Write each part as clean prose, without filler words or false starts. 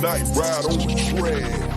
Nyght, ride on the track.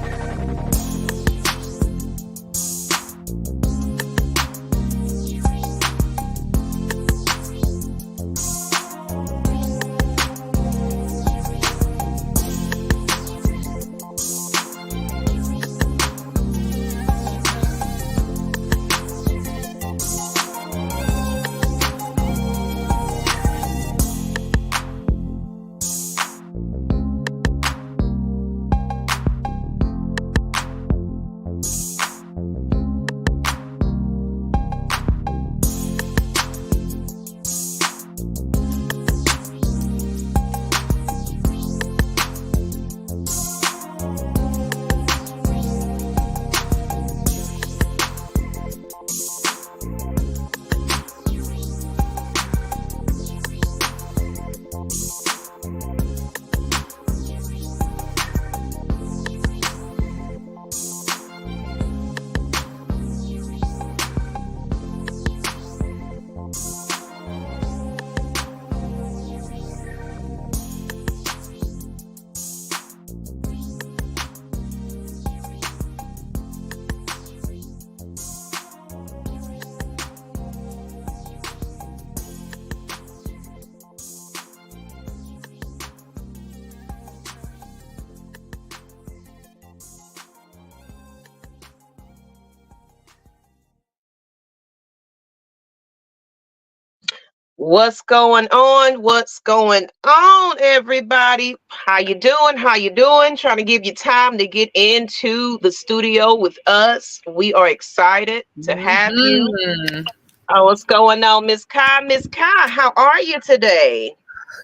What's going on? What's going on, everybody? How you doing? How you doing? Trying to give you time to get into the studio with us. We are excited to have you. Oh, what's going on, Miss Kai? Miss Kai, how are you today?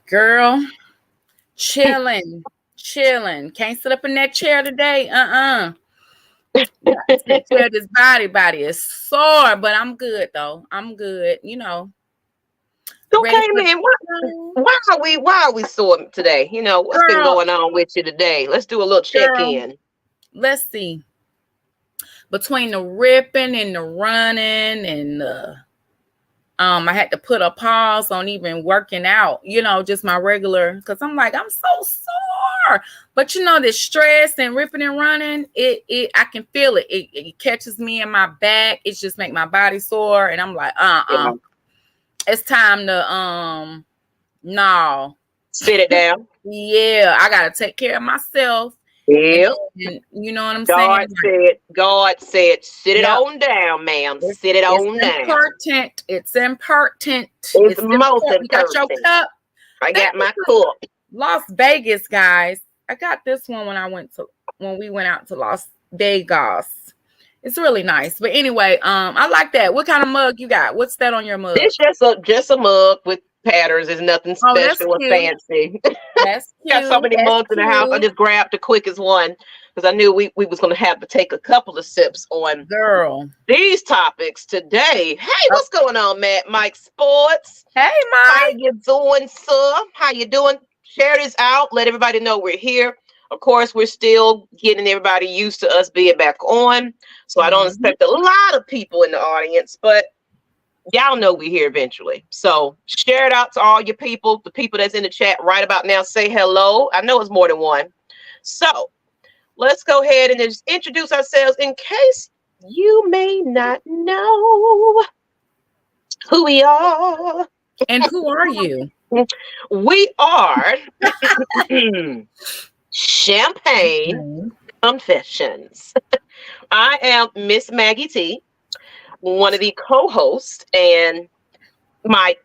Girl, chilling. Can't sit up in that chair today. This body is sore, but I'm good though. I'm good, you know. Okay, man. Why are we sore today? You know, what's been going on with you today? Let's do a little check-in. Let's see. Between the ripping and the running and I had to put a pause on even working out, you know, just my regular, because I'm like, I'm so sore. But you know, this stress and ripping and running, I can feel it. It catches me in my back. It just make my body sore. And I'm like, Yeah. It's time to no. Sit it down. Yeah, I gotta take care of myself. Yeah. You know what I'm saying? God said, sit it on down, ma'am. Sit it on down. It's important. It's most important. You got your cup. I got my cup. Las Vegas, guys. I got this one when we went out to Las Vegas. It's really nice. But anyway, I like that. What kind of mug you got? What's that on your mug? It's just a mug with patterns. It's nothing special or fancy. That's cute. Got so many mugs in the house. I just grabbed the quickest one because I knew we was going to have to take a couple of sips on these topics today. Hey, what's going on, Mike Sports? Hey, Mike. How you doing, sir? How you doing? Share this out. Let everybody know we're here. Of course, we're still getting everybody used to us being back on. So I don't expect a lot of people in the audience, but y'all know we're here eventually. So share it out to all your people, the people that's in the chat right about now. Say hello. I know it's more than one. So let's go ahead and just introduce ourselves in case you may not know who we are. And who are you? We are Champagne Confessions. I am Miss Maggie T, one of the co-hosts and my,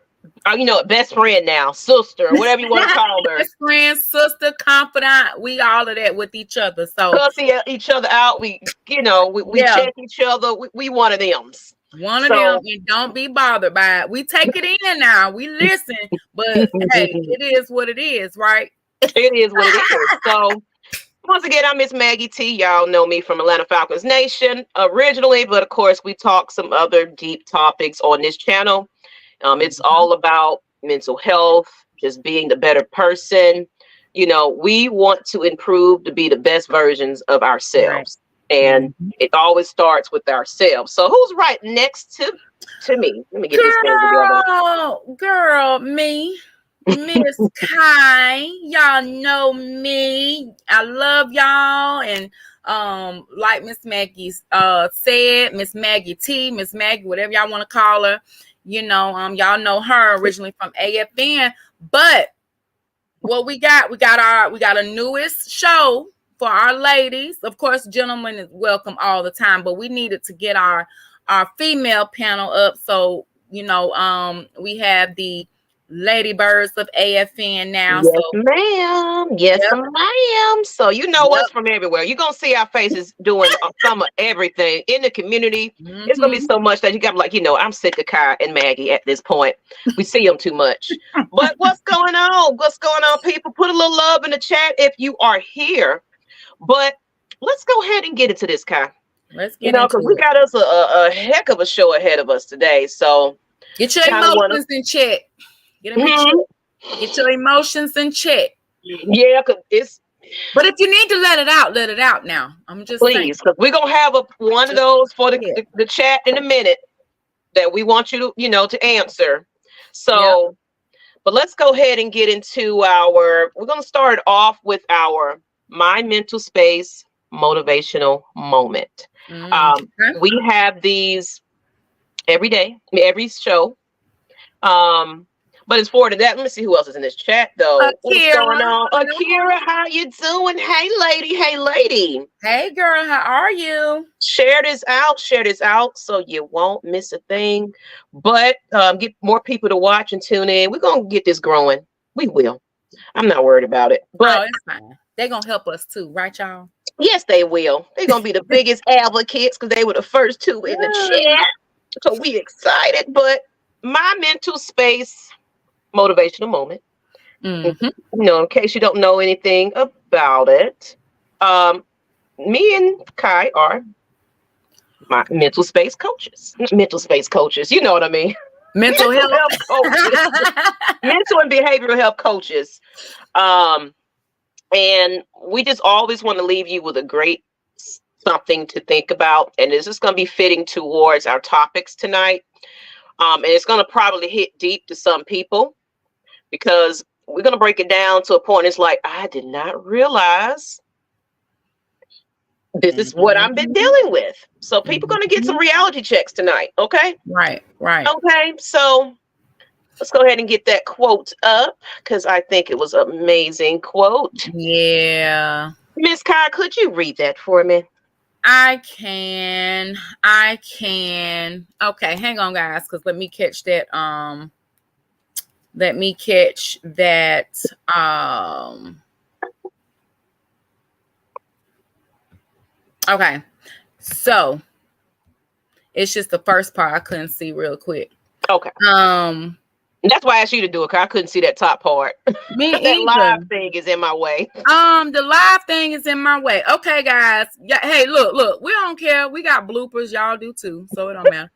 best friend now, sister, whatever you want to call her. Best friend, sister, confidant, we all of that with each other. So cussing each other out. We check each other. We one of them. One of them, and don't be bothered by it. We take it in now. We listen, but hey, it is what it is, right? It is what it is. So once again, I'm Miss Maggie T. Y'all know me from Atlanta Falcons Nation originally, but of course we talk some other deep topics on this channel. It's all about mental health, just being the better person. You know, we want to improve to be the best versions of ourselves. And it always starts with ourselves. So who's right next to me? Let me get this thing together. Girl, me. Miss Kai. Y'all know me. I love y'all. And like Miss Maggie said, Miss Maggie T, Miss Maggie, whatever y'all want to call her. Y'all know her originally from AFN. But what we got a newest show for our ladies. Of course, gentlemen is welcome all the time, but we needed to get our female panel up. So, we have the Ladybirds of AFN now. Yes, ma'am. Yes, ma'am. So us from everywhere. You're gonna see our faces doing some of everything in the community. It's gonna be so much that you got like, I'm sick of Kai and Maggie at this point. We see them too much. But what's going on? What's going on, people? Put a little love in the chat if you are here. But let's go ahead and get into this, Kai. Let's get into it. Because we got us a heck of a show ahead of us today. So get your emotions in check. Get your emotions in check. Yeah, because it's. But if you need to let it out now. I'm just please, because we're gonna have one of those for the chat in a minute that we want you to to answer. So, but let's go ahead and get into we're gonna start off with our My Mental Space motivational moment. We have these every day, every show. But it's forward to that. Let me see who else is in this chat, though. What's going on? Akira, how you doing? Hey, lady. Hey, lady. Hey, girl. How are you? Share this out, so you won't miss a thing. But get more people to watch and tune in. We're going to get this growing. We will. I'm not worried about it. But it's fine. They're going to help us, too. Right, y'all? Yes, they will. They're going to be the biggest advocates because they were the first two in the chat. So we excited. But My Mental Space motivational moment. In case you don't know anything about it, me and Kai are my mental space coaches. Mental space coaches, you know what I mean. Mental health coaches. Mental and behavioral health coaches. And we just always want to leave you with a great something to think about. And this is going to be fitting towards our topics tonight. And it's going to probably hit deep to some people, because we're going to break it down to a point. It's like, I did not realize this is what I've been dealing with. So people are going to get some reality checks tonight. Okay. Right. Okay. So let's go ahead and get that quote up, because I think it was an amazing quote. Yeah. Miss Kai, could you read that for me? I can. Okay. Hang on, guys. Cause let me catch that. Okay, so it's just the first part I couldn't see real quick. Okay. That's why I asked you to do it, because I couldn't see that top part. Me that either. live thing is in my way. The live thing is in my way. Okay, guys. Yeah. Hey, look. We don't care. We got bloopers. Y'all do too, so it don't matter.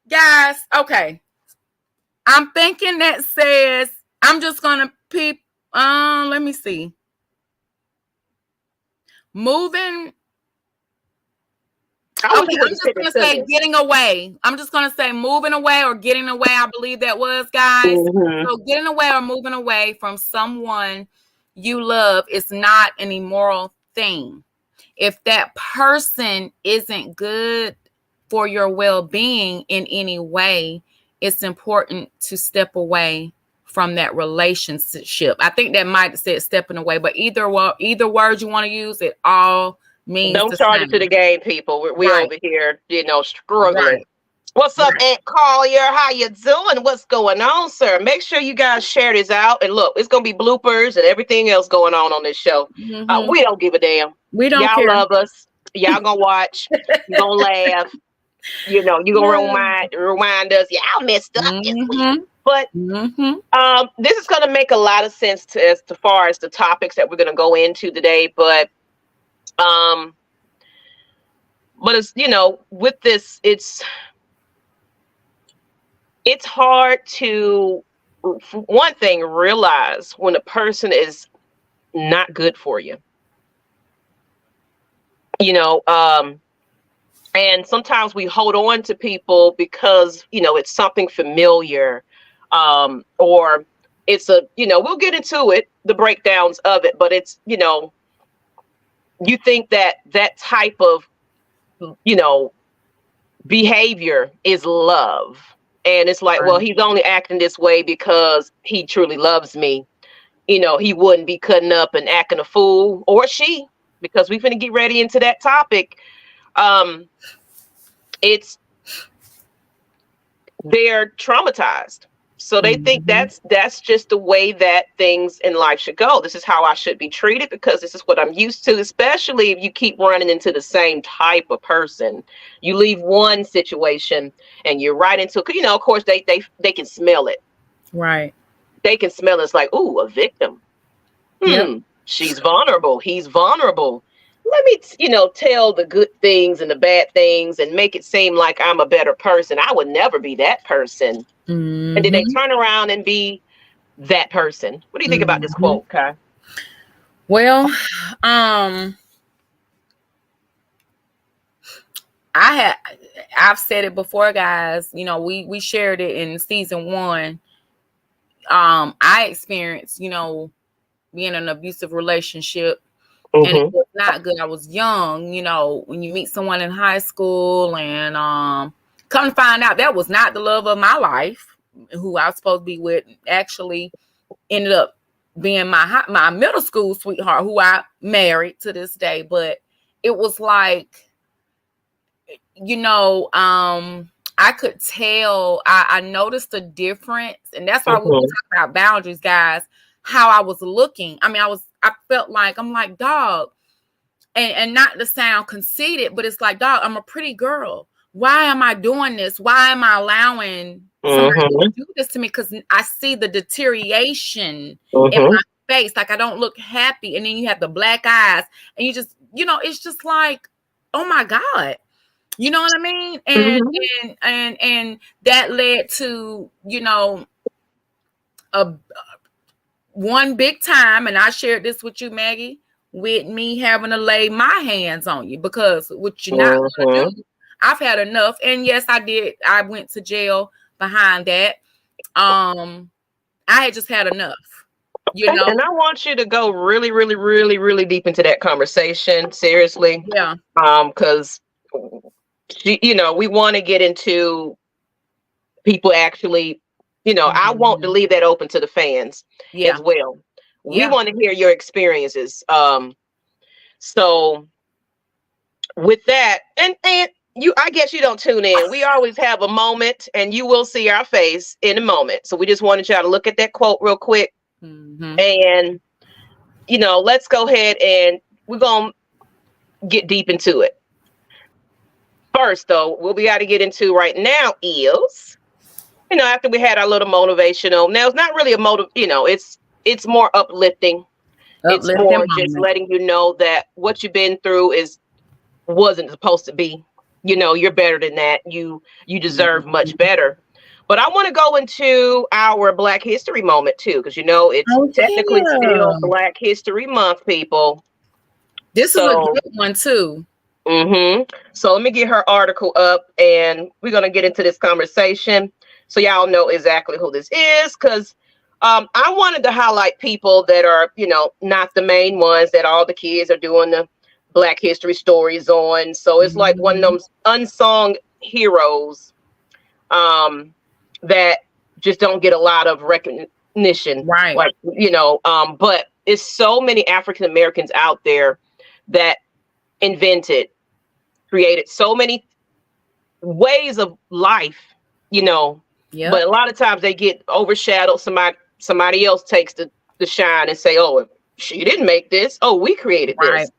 Guys, okay. I'm thinking that says, I'm just gonna peep. Let me see. Moving. Okay, I'm just gonna say getting away. I'm just gonna say moving away or getting away. I believe that was, guys. So getting away or moving away from someone you love is not an immoral thing. If that person isn't good for your well-being in any way, it's important to step away from that relationship. I think that might have said stepping away, but either word you want to use, it all means don't charge it to the game, people. We over here, struggling. Right. What's up, Aunt Collier? How you doing? What's going on, sir? Make sure you guys share this out. And look, it's gonna be bloopers and everything else going on this show. We don't give a damn. We don't Y'all care. love us. Y'all gonna watch. You gonna laugh. You gonna remind us. Y'all messed up this week. But this is gonna make a lot of sense as far as the topics that we're gonna go into today. But it's with this, it's hard to, for one thing, realize when a person is not good for you. And sometimes we hold on to people because, it's something familiar, or it's we'll get into it, the breakdowns of it, but it's, you think that type of, behavior is love. And it's like, well, he's only acting this way because he truly loves me. He wouldn't be cutting up and acting a fool, or she, because we're going to get ready into that topic. They're traumatized. So they think that's just the way that things in life should go. This is how I should be treated because this is what I'm used to, especially if you keep running into the same type of person. You leave one situation and you're right into, of course they can smell it. Right. They can smell it. It's like, ooh, a victim. Yep. She's vulnerable. He's vulnerable. Let me, tell the good things and the bad things and make it seem like I'm a better person. I would never be that person. And then they turn around and be that person. What do you think about this quote, Kai? Well, I've said it before, guys. We shared it in season 1. I experienced, being in an abusive relationship. And it was not good. I was young, when you meet someone in high school and come to find out that was not the love of my life, who I was supposed to be with, actually ended up being my middle school sweetheart, who I married to this day. But it was like, I could tell, I noticed a difference. And that's why we were talking about boundaries, guys, how I was looking. I mean, I felt like, I'm like, dog, and not to sound conceited, but it's like, dog, I'm a pretty girl. Why am I doing this? Why am I allowing somebody to do this to me? Because I see the deterioration in my face. Like, I don't look happy. And then you have the black eyes and you just, it's just like, oh my God. You know what I mean? And that led to, one big time, and I shared this with you, Maggie, with me having to lay my hands on you, because what you're not going to do, I've had enough. And yes, I did. I went to jail behind that. I had just had enough, And I want you to go really, really, really, really deep into that conversation. Seriously. Yeah. Because, we want to get into people actually, I want to leave that open to the fans as well. We want to hear your experiences. So with that, and I guess you don't tune in. We always have a moment and you will see our face in a moment. So we just wanted y'all to look at that quote real quick. And, let's go ahead and we're going to get deep into it. First, though, what we got to get into right now is, after we had our little motivational, now it's not really a motive, it's more uplifting. It's more just letting you know that what you've been through wasn't supposed to be. You're better than that. You deserve much better. But I want to go into our Black History moment too, because it's technically still Black History Month, people. This is a good one too. So let me get her article up, and we're gonna get into this conversation so y'all know exactly who this is, because I wanted to highlight people that are, not the main ones that all the kids are doing the Black History stories on. So it's like one of those unsung heroes that just don't get a lot of recognition. Right. Like, but it's so many African Americans out there that created so many ways of life, but a lot of times they get overshadowed. Somebody else takes the shine and say, oh, she didn't make this. Oh, we created this.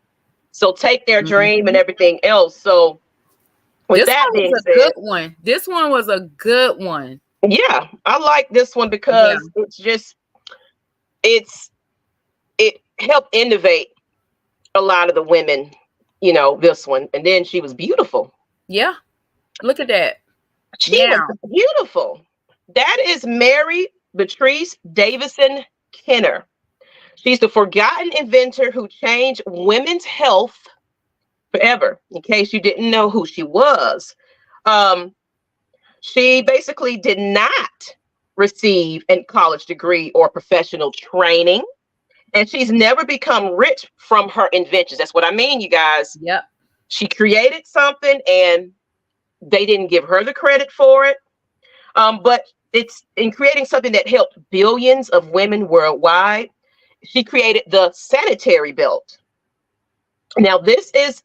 So take their dream and everything else. So with that being said, good one. This one was a good one. Yeah, I like this one because it helped innovate a lot of the women, this one. And then she was beautiful. Yeah. Look at that. She was beautiful. That is Mary Beatrice Davison Kenner. She's the forgotten inventor who changed women's health forever, in case you didn't know who she was. She basically did not receive a college degree or professional training, and she's never become rich from her inventions. That's what I mean, you guys. Yep. She created something and they didn't give her the credit for it. But it's in creating something that helped billions of women worldwide. She created the sanitary belt. Now, this is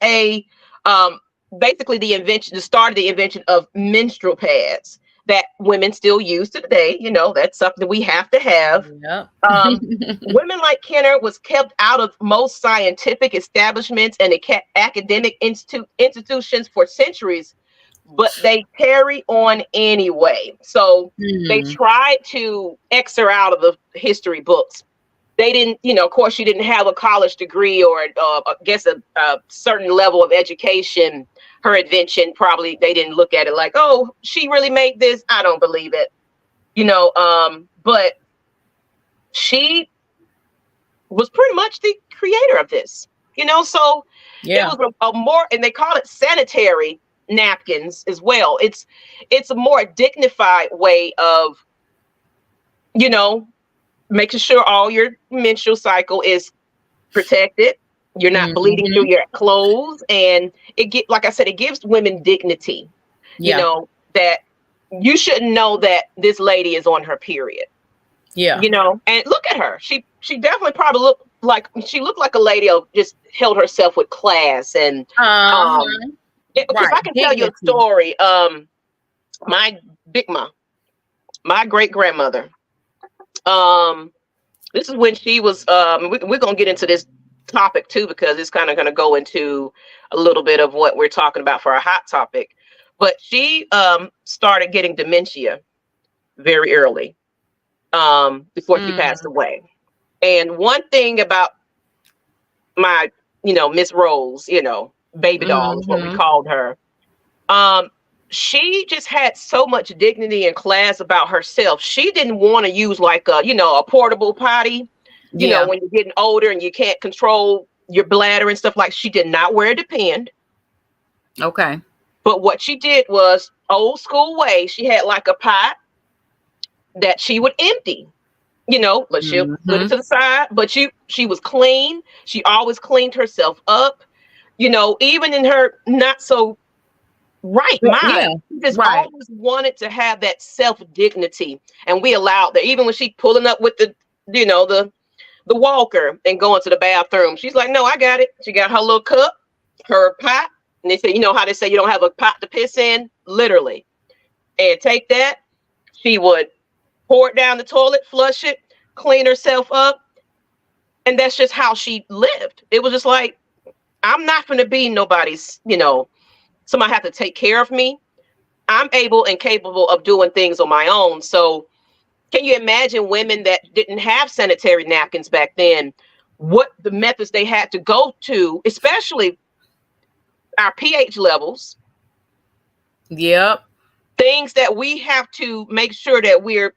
basically the start of the invention of menstrual pads that women still use today. You know, that's something we have to have. Yep. Women like Kenner was kept out of most scientific establishments and academic institutions for centuries, but they carry on anyway. So they tried to X her out of the history books. They didn't, of course, she didn't have a college degree or I guess a certain level of education. Her invention, probably they didn't look at it like, oh, she really made this. I don't believe it, but she was pretty much the creator of this, so it was a more, and they call it sanitary napkins as well. It's a more dignified way of, making sure all your menstrual cycle is protected. You're not bleeding through your clothes, and like I said, it gives women dignity. That you shouldn't know that this lady is on her period. Yeah. And look at her. She definitely probably looked like a lady who just held herself with class and because I can tell you a story. My Big Ma, my great grandmother. This is when she was. We're gonna get into this topic too because it's kind of gonna go into a little bit of what we're talking about for our hot topic. But she started getting dementia very early before she passed away. And one thing about my, Miss Rose, baby doll is what we called her. She just had so much dignity and class about herself. She didn't want to use like a portable potty, when you're getting older and you can't control your bladder and stuff. Like, she did not wear a Depend. Okay. But what she did was old school way. She had like a pot that she would empty, but she'll put it to the side. But she was clean. She always cleaned herself up, even in her not so right mind. She just always wanted to have that self-dignity. And we allowed that. Even when she pulling up with the walker and going to the bathroom, she's like, no, I got it. She got her little cup, her pot. And they say, how they say you don't have a pot to piss in? Literally. And take that. She would pour it down the toilet, flush it, clean herself up. And that's just how she lived. It was just like, I'm not going to be nobody's, somebody have to take care of me. I'm able and capable of doing things on my own. So can you imagine women that didn't have sanitary napkins back then, what the methods they had to go to, especially our pH levels. Yep. Things that we have to make sure that we are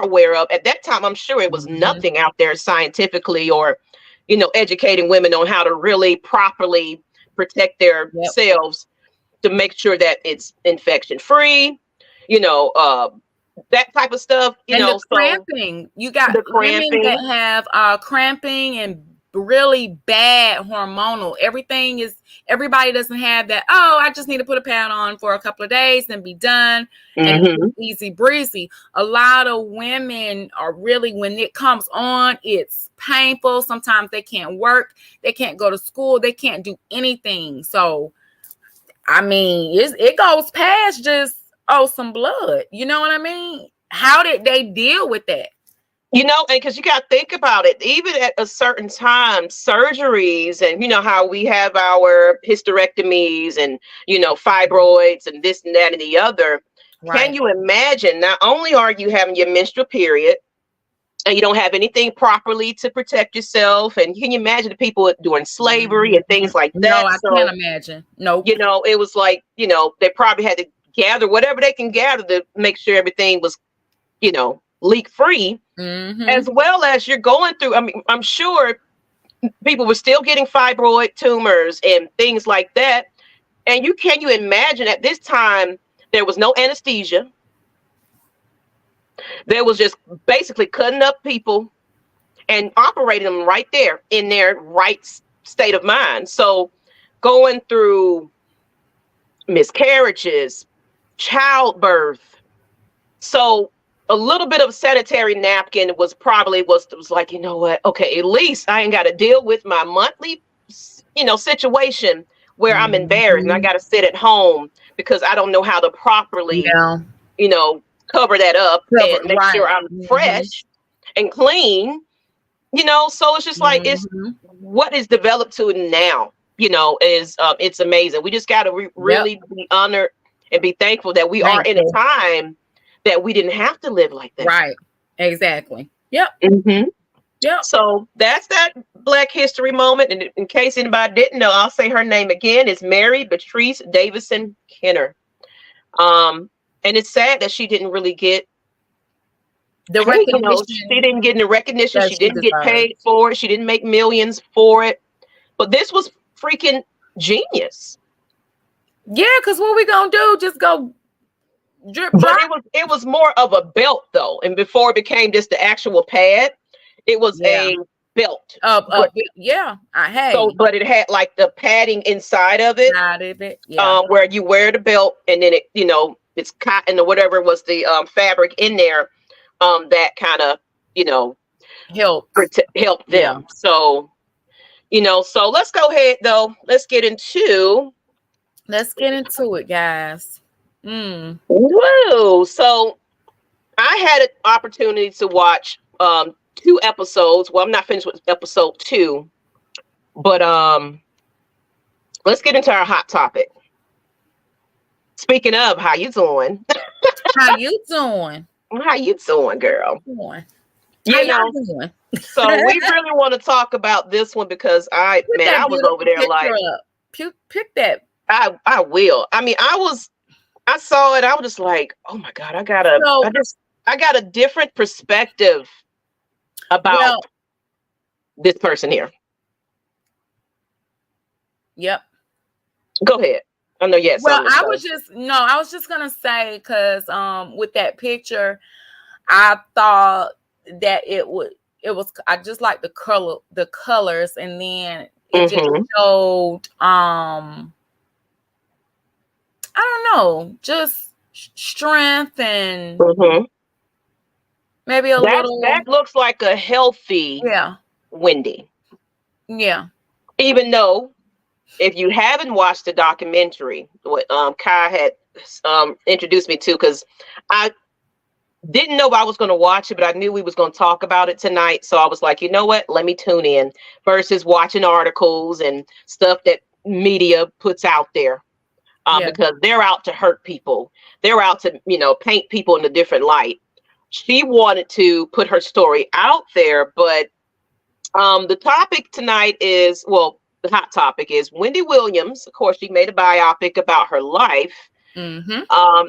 aware of. At that time, I'm sure it was nothing out there scientifically or, educating women on how to really properly protect their selves to make sure that it's infection free, that type of stuff. The cramping. You got the women that have cramping and really bad hormonal. Everybody doesn't have that. Oh, I just need to put a pad on for a couple of days and be done. And it's easy breezy. A lot of women are really, when it comes on, it's painful. Sometimes they can't work. They can't go to school. They can't do anything. So, I mean, it goes past just, some blood. You know what I mean? How did they deal with that? And because you got to think about it, even at a certain time, surgeries and, how we have our hysterectomies and, fibroids and this and that and the other. Right. Can you imagine? Not only are you having your menstrual period and you don't have anything properly to protect yourself. And can you imagine the people during slavery and things like that? No, I can't imagine. No. It was like, they probably had to gather whatever they can gather to make sure everything was, leak free, as well as you're going through. I mean, I'm sure people were still getting fibroid tumors and things like that. And can you imagine at this time, there was no anesthesia. There was just basically cutting up people and operating them right there in their right state of mind. So going through miscarriages, childbirth. So a little bit of sanitary napkin was like, you know what? Okay, at least I ain't got to deal with my monthly, situation where I'm embarrassed and I got to sit at home because I don't know how to properly, cover that up and make sure I'm fresh and clean, so it's just like, it's what is developed to now, is it's amazing. We just got to really be honored and be thankful that we are in a time that we didn't have to live like that. Right. Exactly. Yep. Yep. So that's that Black History moment. And in case anybody didn't know, I'll say her name again. It's Mary Beatrice Davison Kenner. And it's sad that she didn't really get the recognition. She didn't get the recognition. She didn't get paid for it. She didn't make millions for it. But this was freaking genius. Yeah, because what we gonna do? Just go drip drop? But it was more of a belt though. And before it became just the actual pad, it was a belt. I had. So, but it had like the padding inside of it. Where you wear the belt and then it, it's cotton or whatever was the fabric in there. That kind of, help them. Yeah. So, so let's go ahead though. Let's get into it, guys. Whoa. So I had an opportunity to watch 2 episodes. Well, I'm not finished with episode 2, but let's get into our hot topic. Speaking of, how you doing? How you doing? How you doing, girl? Doing? So we really want to talk about this one because I was over there like pick that. I will. I mean, I saw it. I was just like, oh my God, I got a different perspective about this person here. Yep. Go ahead. I know. Yes. Well, I was just gonna say because with that picture, I thought that it was. I just like the colors, and then it just showed. I don't know, just strength and maybe a little. That looks like a healthy Wendy. Yeah. Even though, if you haven't watched the documentary, what Kai had introduced me to, because I didn't know if I was going to watch it, but I knew we was going to talk about it tonight. So I was like, you know what? Let me tune in versus watching articles and stuff that media puts out there. Because they're out to hurt people. They're out to, paint people in a different light. She wanted to put her story out there, but the topic tonight is, the hot topic is Wendy Williams. Of course, she made a biopic about her life. And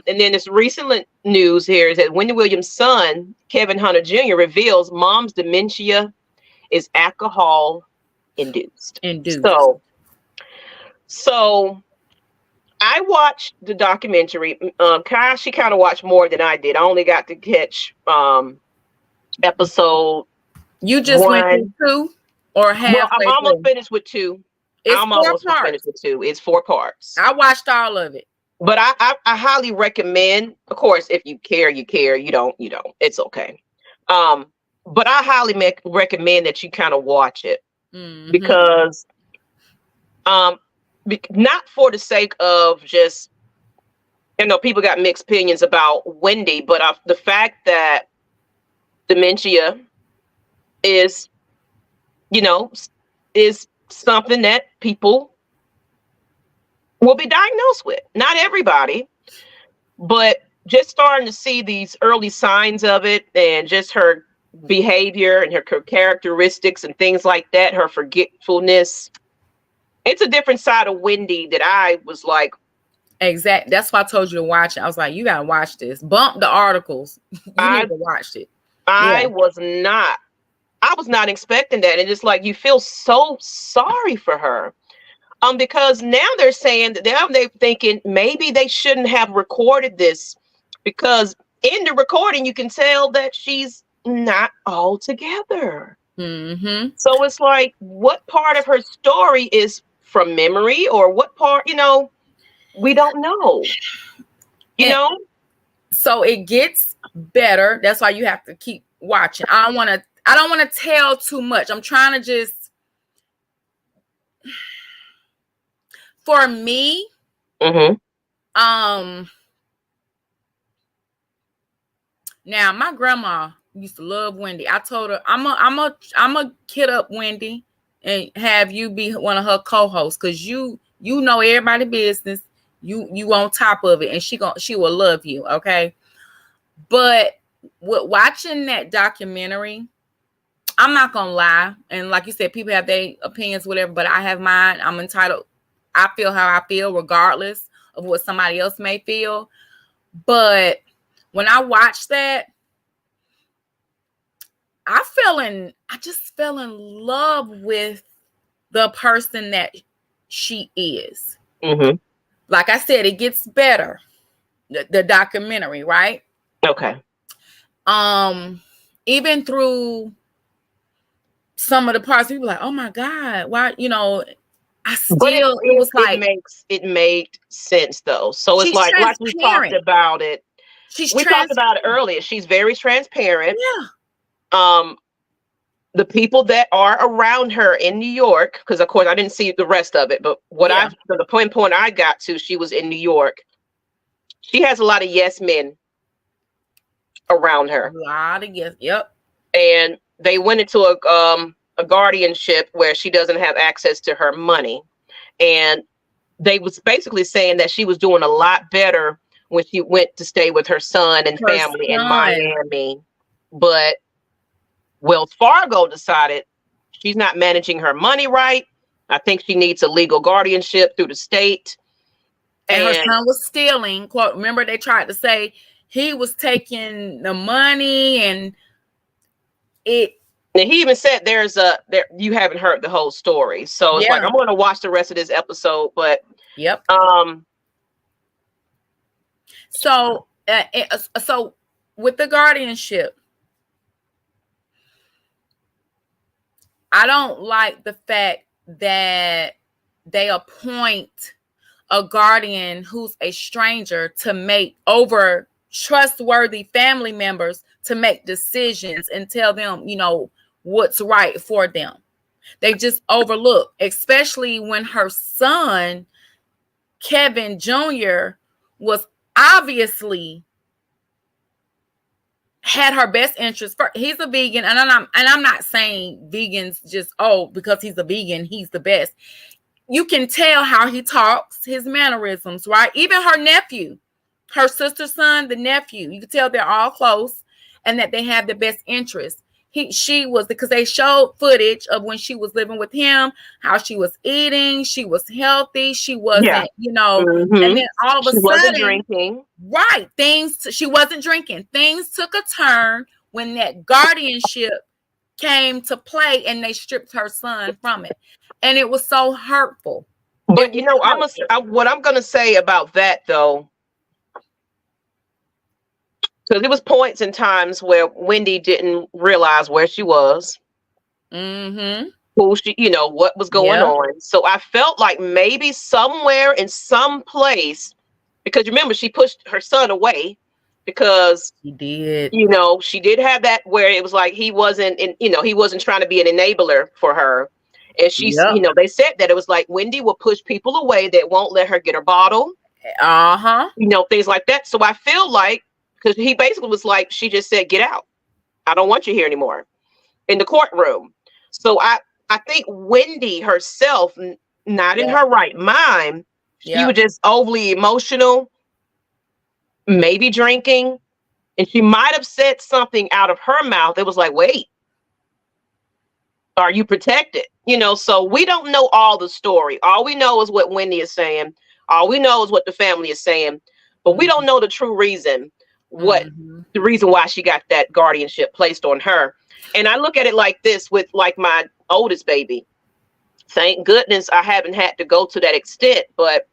then this recent news here is that Wendy Williams' son, Kevin Hunter Jr., reveals mom's dementia is alcohol induced. So I watched the documentary. She kind of watched more than I did. I only got to catch episode. You just went through 2 or half? Well, I'm almost finished with 2. I'm almost finished with 2. It's 4 parts. I watched all of it. But I highly recommend, of course, if you care, you care. You don't, it's okay. But I highly recommend that you kind of watch it because not for the sake of just, people got mixed opinions about Wendy, but the fact that dementia is, is something that people will be diagnosed with. Not everybody, but just starting to see these early signs of it and just her behavior and her characteristics and things like that, her forgetfulness. It's a different side of Wendy that I was like. Exactly. That's why I told you to watch it. I was like, you got to watch this. Bump the articles. You need to watch it. I was not I was not expecting that. And it's like you feel so sorry for her. Because now they're saying that now they're thinking maybe they shouldn't have recorded this, because in the recording you can tell that she's not all together. Mm-hmm. So it's like, what part of her story is from memory, or what part, we don't know. So it gets better. That's why you have to keep watching. I don't want to tell too much. I'm trying to just, for me, now my grandma used to love Wendy. I told her I'm a kid up Wendy and have you be one of her co-hosts, because you know everybody business. You on top of it, and she will love you, okay? But with watching that documentary, I'm not gonna lie, and like you said, people have their opinions, whatever, but I have mine. I'm entitled. I feel how I feel, regardless of what somebody else may feel. But when I watched that, I just fell in love with the person that she is. Like I said, it gets better. The documentary, right? Okay. Even through some of the parts, people were like, "Oh my God, why?" I still, it made sense though. So it's like we talked about it. We talked about it earlier. She's very transparent. Yeah. The people that are around her in New York, because of course I didn't see the rest of it, but the point I got to, she was in New York. She has a lot of yes men around her. A lot of yes. Yep. And they went into a guardianship where she doesn't have access to her money. And they was basically saying that she was doing a lot better when she went to stay with her son and family in Miami. But Wells Fargo decided she's not managing her money right. I think she needs a legal guardianship through the state. And her son was stealing. Quote, remember they tried to say he was taking the money, and he even said you haven't heard the whole story. So it's like, I'm going to watch the rest of this episode, but yep. So with the guardianship, I don't like the fact that they appoint a guardian who's a stranger to make over trustworthy family members to make decisions and tell them, what's right for them. They just overlook, especially when her son, Kevin Jr., was obviously had her best interest. He's a vegan, and I'm not saying vegans just because he's a vegan he's the best. You can tell how he talks, his mannerisms, right? Even her nephew, her sister's son, the nephew, you can tell they're all close and that they have the best interest. She was, because they showed footage of when she was living with him, how she was eating, she was healthy, she wasn't, and then all of a sudden, wasn't drinking. Right. She wasn't drinking. Things took a turn when that guardianship came to play and they stripped her son from it. And it was so hurtful. But what I'm going to say about that though, because there was points and times where Wendy didn't realize where she was, who she, what was going on. So I felt like maybe somewhere in some place, because remember she pushed her son away because she did, she did have that where it was like he wasn't trying to be an enabler for her. And she's, they said that it was like Wendy will push people away that won't let her get her bottle. Things like that. So I feel like, because he basically was like, she just said, get out. I don't want you here anymore in the courtroom. So I think Wendy herself, not in her right mind, she was just overly emotional, maybe drinking. And she might have said something out of her mouth. It was like, wait, are you protected? So we don't know all the story. All we know is what Wendy is saying. All we know is what the family is saying. But we don't know the true reason. The reason why she got that guardianship placed on her. And I look at it like this with like my oldest baby. Thank goodness I haven't had to go to that extent, but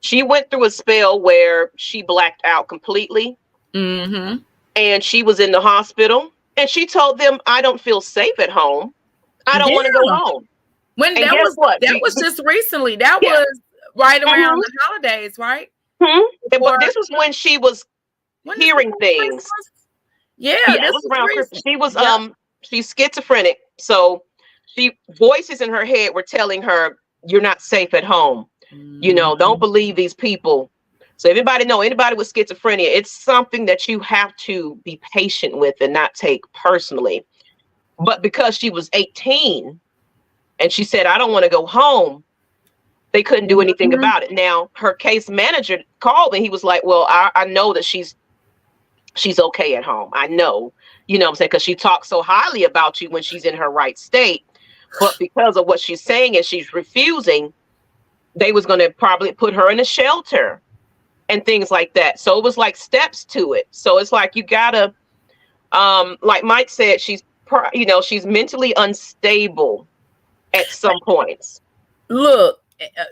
she went through a spell where she blacked out completely. Mm-hmm. And she was in the hospital and she told them, I don't feel safe at home. I don't want to go home. When and that guess was what? that was just recently. That was right around the holidays, right? But this was when she was hearing things. Yeah, it was around Christmas. She was she's schizophrenic. So voices in her head were telling her, you're not safe at home. You know, don't believe these people. So anybody with schizophrenia, it's something that you have to be patient with and not take personally. But because she was 18 and she said, I don't want to go home, they couldn't do anything about it. Now, her case manager called and he was like, well, I know that she's okay at home. I know, you know what I'm saying? Because she talks so highly about you when she's in her right state. But because of what she's saying and she's refusing, they was going to probably put her in a shelter and things like that. So it was like steps to it. So it's like you gotta, like Mike said, she's mentally unstable at some points. Look,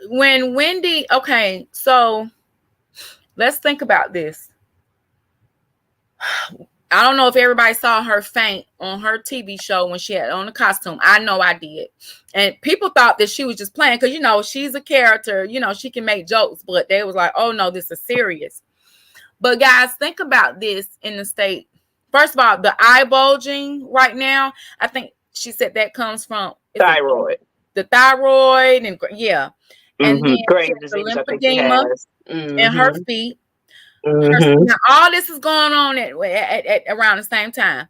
when Wendy, okay, so let's think about this. I don't know if everybody saw her faint on her TV show when she had on the costume. I know I did. And people thought that she was just playing because, you know, she's a character. You know, she can make jokes. But they was like, oh, no, this is serious. But, guys, think about this in the state. First of all, the eye bulging right now, I think she said that comes from thyroid. The thyroid. And then Graves' disease, lymphedema in her feet. Now, all this is going on at around the same time.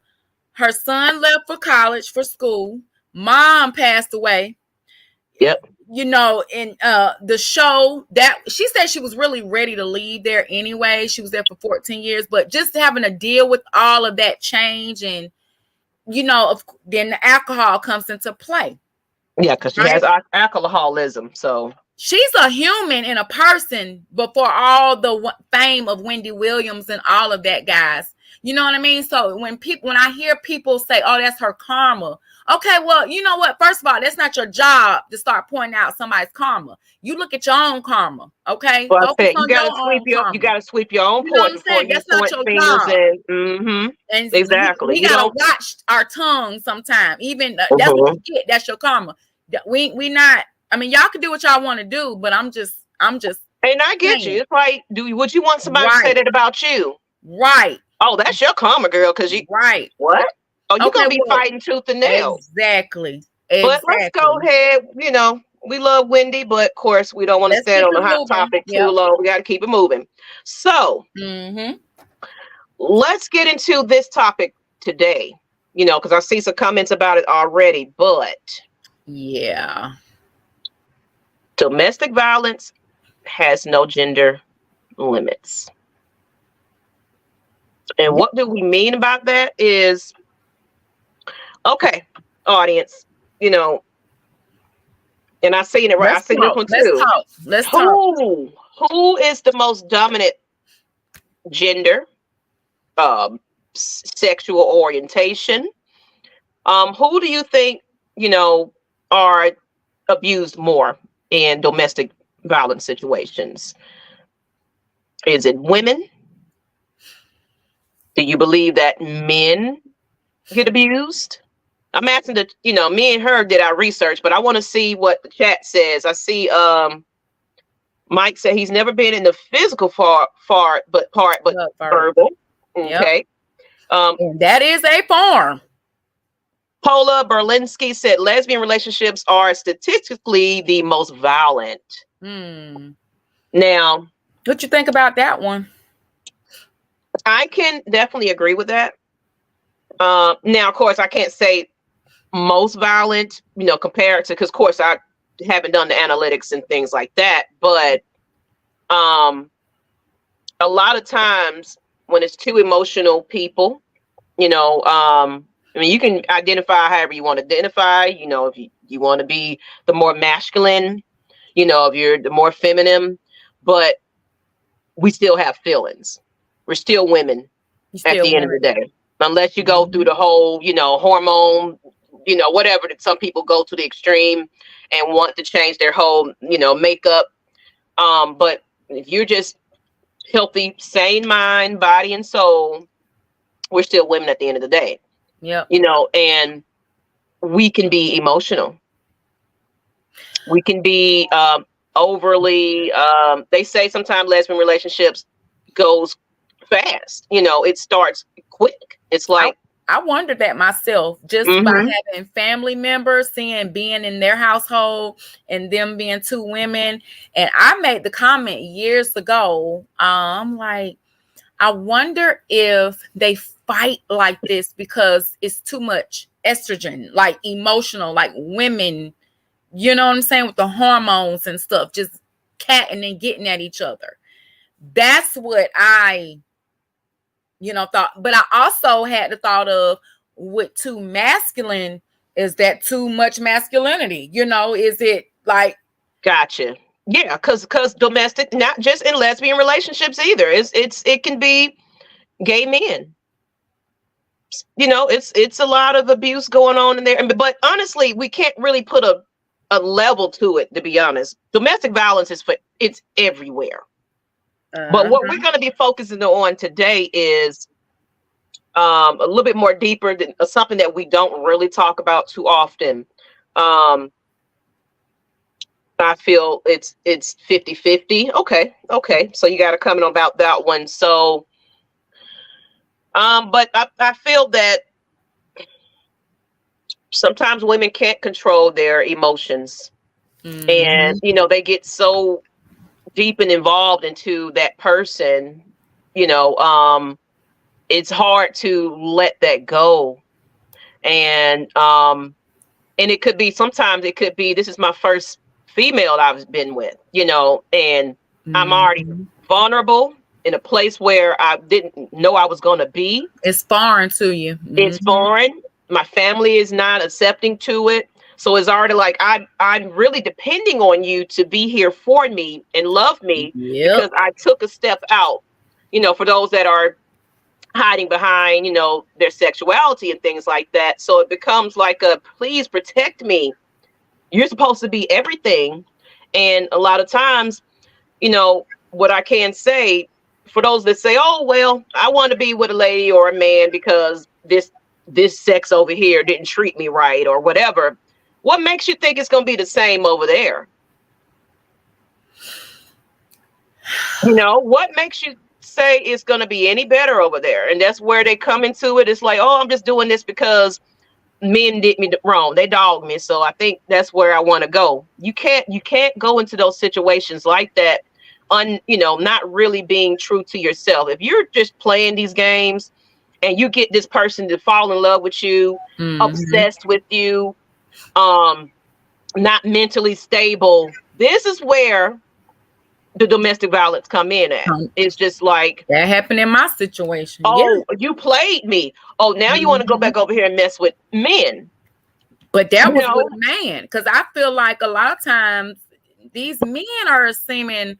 Her son left for college, for school. Mom passed away. Yep. You know, in the show that she said she was really ready to leave there anyway. She was there for 14 years, but just having to deal with all of that change and, you know, then the alcohol comes into play. Yeah, because she has alcoholism. So she's a human and a person before all the fame of Wendy Williams and all of that, guys. You know what I mean? So when I hear people say, oh, that's her karma. Okay, well, you know what? First of all, that's not your job to start pointing out somebody's karma. You look at your own karma, okay? Well, you gotta sweep your own point before you point fingers in. And exactly. We gotta watch our tongue sometime. Even that's what you get. That's your karma. We not. I mean, y'all can do what y'all want to do, but I'm just. And I get you. It's like, would you want somebody to say that about you? Right. Oh, that's your karma, girl. Because you. Right. What? Oh, you're going to be fighting tooth and nail. Exactly. But let's go ahead. You know, we love Wendy, but of course, we don't want to stand on the hot topic too long. We got to keep it moving. So, let's get into this topic today. You know, because I see some comments about it already, but. Yeah. Domestic violence has no gender limits. And what do we mean about that is, okay, audience, you know, and I seen it right. I seen this one too. Let's talk. Who is the most dominant gender, sexual orientation? Who do you think, you know, are abused more in domestic violence situations? Is it women? Do you believe that men get abused? I'm asking me and her did our research, but I want to see what the chat says. I see Mike said he's never been in the physical part, but verbal. Okay. And that is a form. Paula Berlinski said lesbian relationships are statistically the most violent. Now, what you think about that one? I can definitely agree with that. Now, of course, I can't say most violent, you know, compared to, because of course I haven't done the analytics and things like that. But a lot of times when it's two emotional people, you know, I mean, you can identify however you want to identify, you know, if you want to be the more masculine, you know, if you're the more feminine, but we still have feelings. We're still women at the end of the day. unless you go through the whole, hormone, whatever, that some people go to the extreme and want to change their whole, makeup. But if you're just healthy, sane mind, body, and soul, we're still women at the end of the day. Yep. And we can be emotional. We can be overly, they say sometimes lesbian relationships goes fast. It starts quick. It's like, I wondered that myself, just by having family members, being in their household and them being two women. And I made the comment years ago. I'm like, I wonder if they fight like this because it's too much estrogen, like emotional, like women, you know what I'm saying, with the hormones and stuff, just catting and getting at each other. That's what I thought. But I also had the thought of, with too masculine, is that too much masculinity? Is it like? Gotcha. Yeah, because domestic, not just in lesbian relationships either. It can be gay men. It's a lot of abuse going on in there. But honestly, we can't really put a level to it, to be honest. Domestic violence it's everywhere. But what we're going to be focusing on today is a little bit more deeper than something that we don't really talk about too often. I feel it's 50-50. Okay. So you got to comment about that one. So, but I feel that sometimes women can't control their emotions, and they get so deep and involved into that person, it's hard to let that go. And it could be, sometimes it could be, this is my first female I've been with, and I'm already vulnerable in a place where I didn't know I was going to be. It's foreign to you. It's foreign. My family is not accepting to it. So it's already like, I'm really depending on you to be here for me and love me, because I took a step out, for those that are hiding behind, their sexuality and things like that. So it becomes like please protect me. You're supposed to be everything. And a lot of times, what I can say, for those that say, oh, well, I want to be with a lady or a man because this sex over here didn't treat me right or whatever. What makes you think it's going to be the same over there? What makes you say it's going to be any better over there? And that's where they come into it. It's like, oh, I'm just doing this because men did me wrong. They dogged me. So I think that's where I want to go. You can't go into those situations like that, not really being true to yourself. If you're just playing these games and you get this person to fall in love with you, obsessed with you, not mentally stable, this is where the domestic violence come in at. It's just like, that happened in my situation. Oh, you played me. Oh, now you want to go back over here and mess with men. But that was with a man, because I feel like a lot of times these men are seeming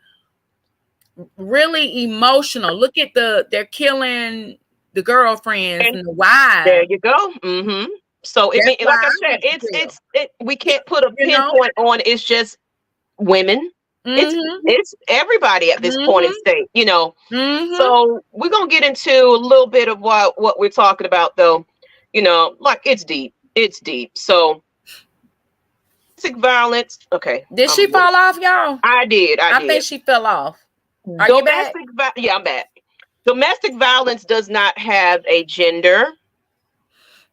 really emotional. Look at they're killing the girlfriends and the wives. There you go. So like I said, we can't put a pinpoint on. It's just women. It's everybody at this point in state, So we're gonna get into a little bit of what we're talking about, though. Like it's deep. So domestic violence. Okay. Did she fall off, y'all? I did. I think she fell off. Are domestic you back? Yeah, I'm back. Domestic violence does not have a gender.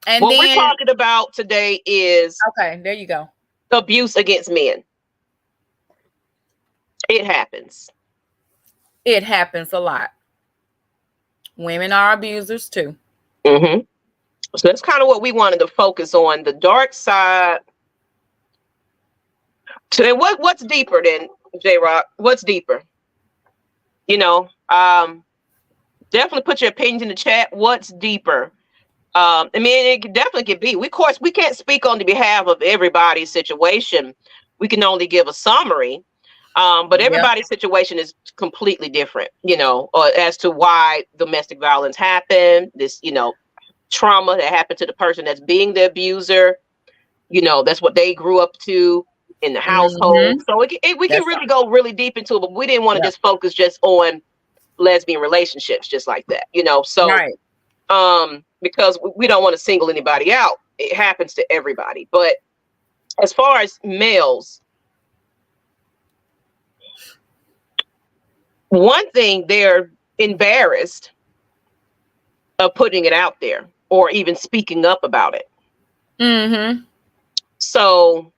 And what we're talking about today is, okay, there you go, abuse against men. It happens. It happens a lot. Women are abusers too. So that's kind of what we wanted to focus on, the dark side. So what's deeper than J-Rock? What's deeper? Definitely put your opinions in the chat. What's deeper? I mean, it definitely could be. Of course, we can't speak on the behalf of everybody's situation. We can only give a summary. But everybody's situation is completely different, as to why domestic violence happened. This, trauma that happened to the person that's being the abuser. You know, that's what they grew up to in the household. So we can really go really deep into it, but we didn't want to just focus just on lesbian relationships just like that, you know. So because we don't want to single anybody out. It happens to everybody. But as far as males, one thing, they're embarrassed of putting it out there or even speaking up about it. So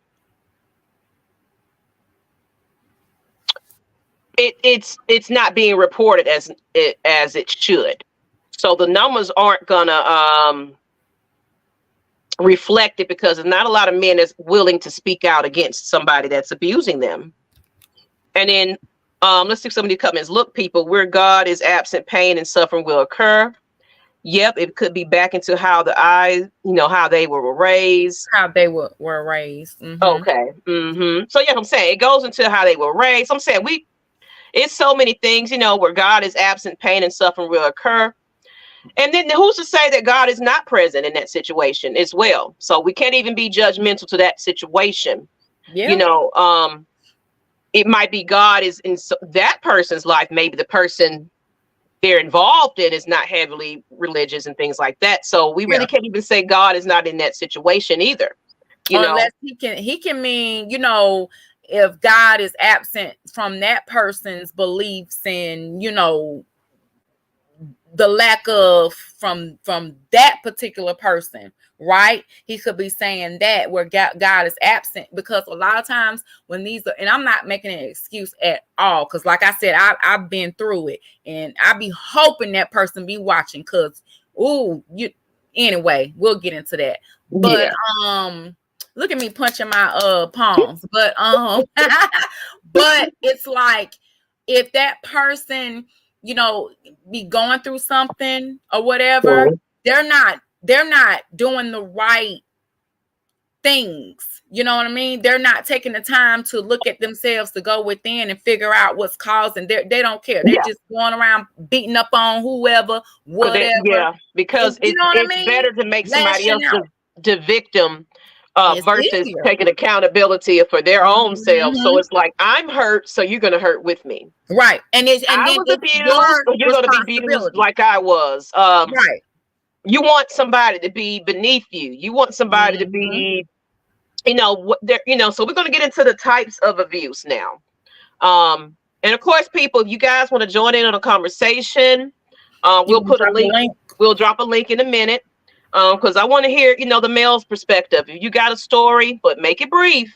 it's not being reported as it should. So the numbers aren't gonna reflect it because there's not a lot of men that's willing to speak out against somebody that's abusing them. And then let's see some of the comments. Look, people, where God is absent, pain and suffering will occur. Yep, it could be back into how the eyes, you know, how they were raised. How they were raised. Okay. So yeah, I'm saying it goes into how they were raised. I'm saying it's so many things, you know, where God is absent, pain and suffering will occur. And then who's to say that God is not present in that situation as well? So we can't even be judgmental to that situation. Yeah. You know, it might be God is in that person's life. Maybe the person they're involved in is not heavily religious and things like that. So we really can't even say God is not in that situation either. Unless he can mean, you know, if God is absent from that person's beliefs and, you know, the lack of from that particular person, right? He could be saying that where God is absent, because a lot of times when these are, and I'm not making an excuse at all, because like I said, I've been through it, and I be hoping that person be watching, because anyway, we'll get into that. But look at me punching my palms. But but it's like, if that person, you know, be going through something or whatever, they're not doing the right things. You know what I mean? They're not taking the time to look at themselves, to go within and figure out what's causing. They don't care. They're just going around beating up on whoever, whatever. Because it's better to make somebody else the victim versus taking accountability for their own selves. So it's like, I'm hurt, so you're going to hurt with me. Right. And I was abused, so you're going to be abused like I was. Right. You want somebody to be beneath you. You want somebody to be, you know, what they're, you know, so we're going to get into the types of abuse now. And of course, people, if you guys want to join in on a conversation, we'll put a link. We'll drop a link in a minute. Because I want to hear, you know, the male's perspective. If you got a story, but make it brief.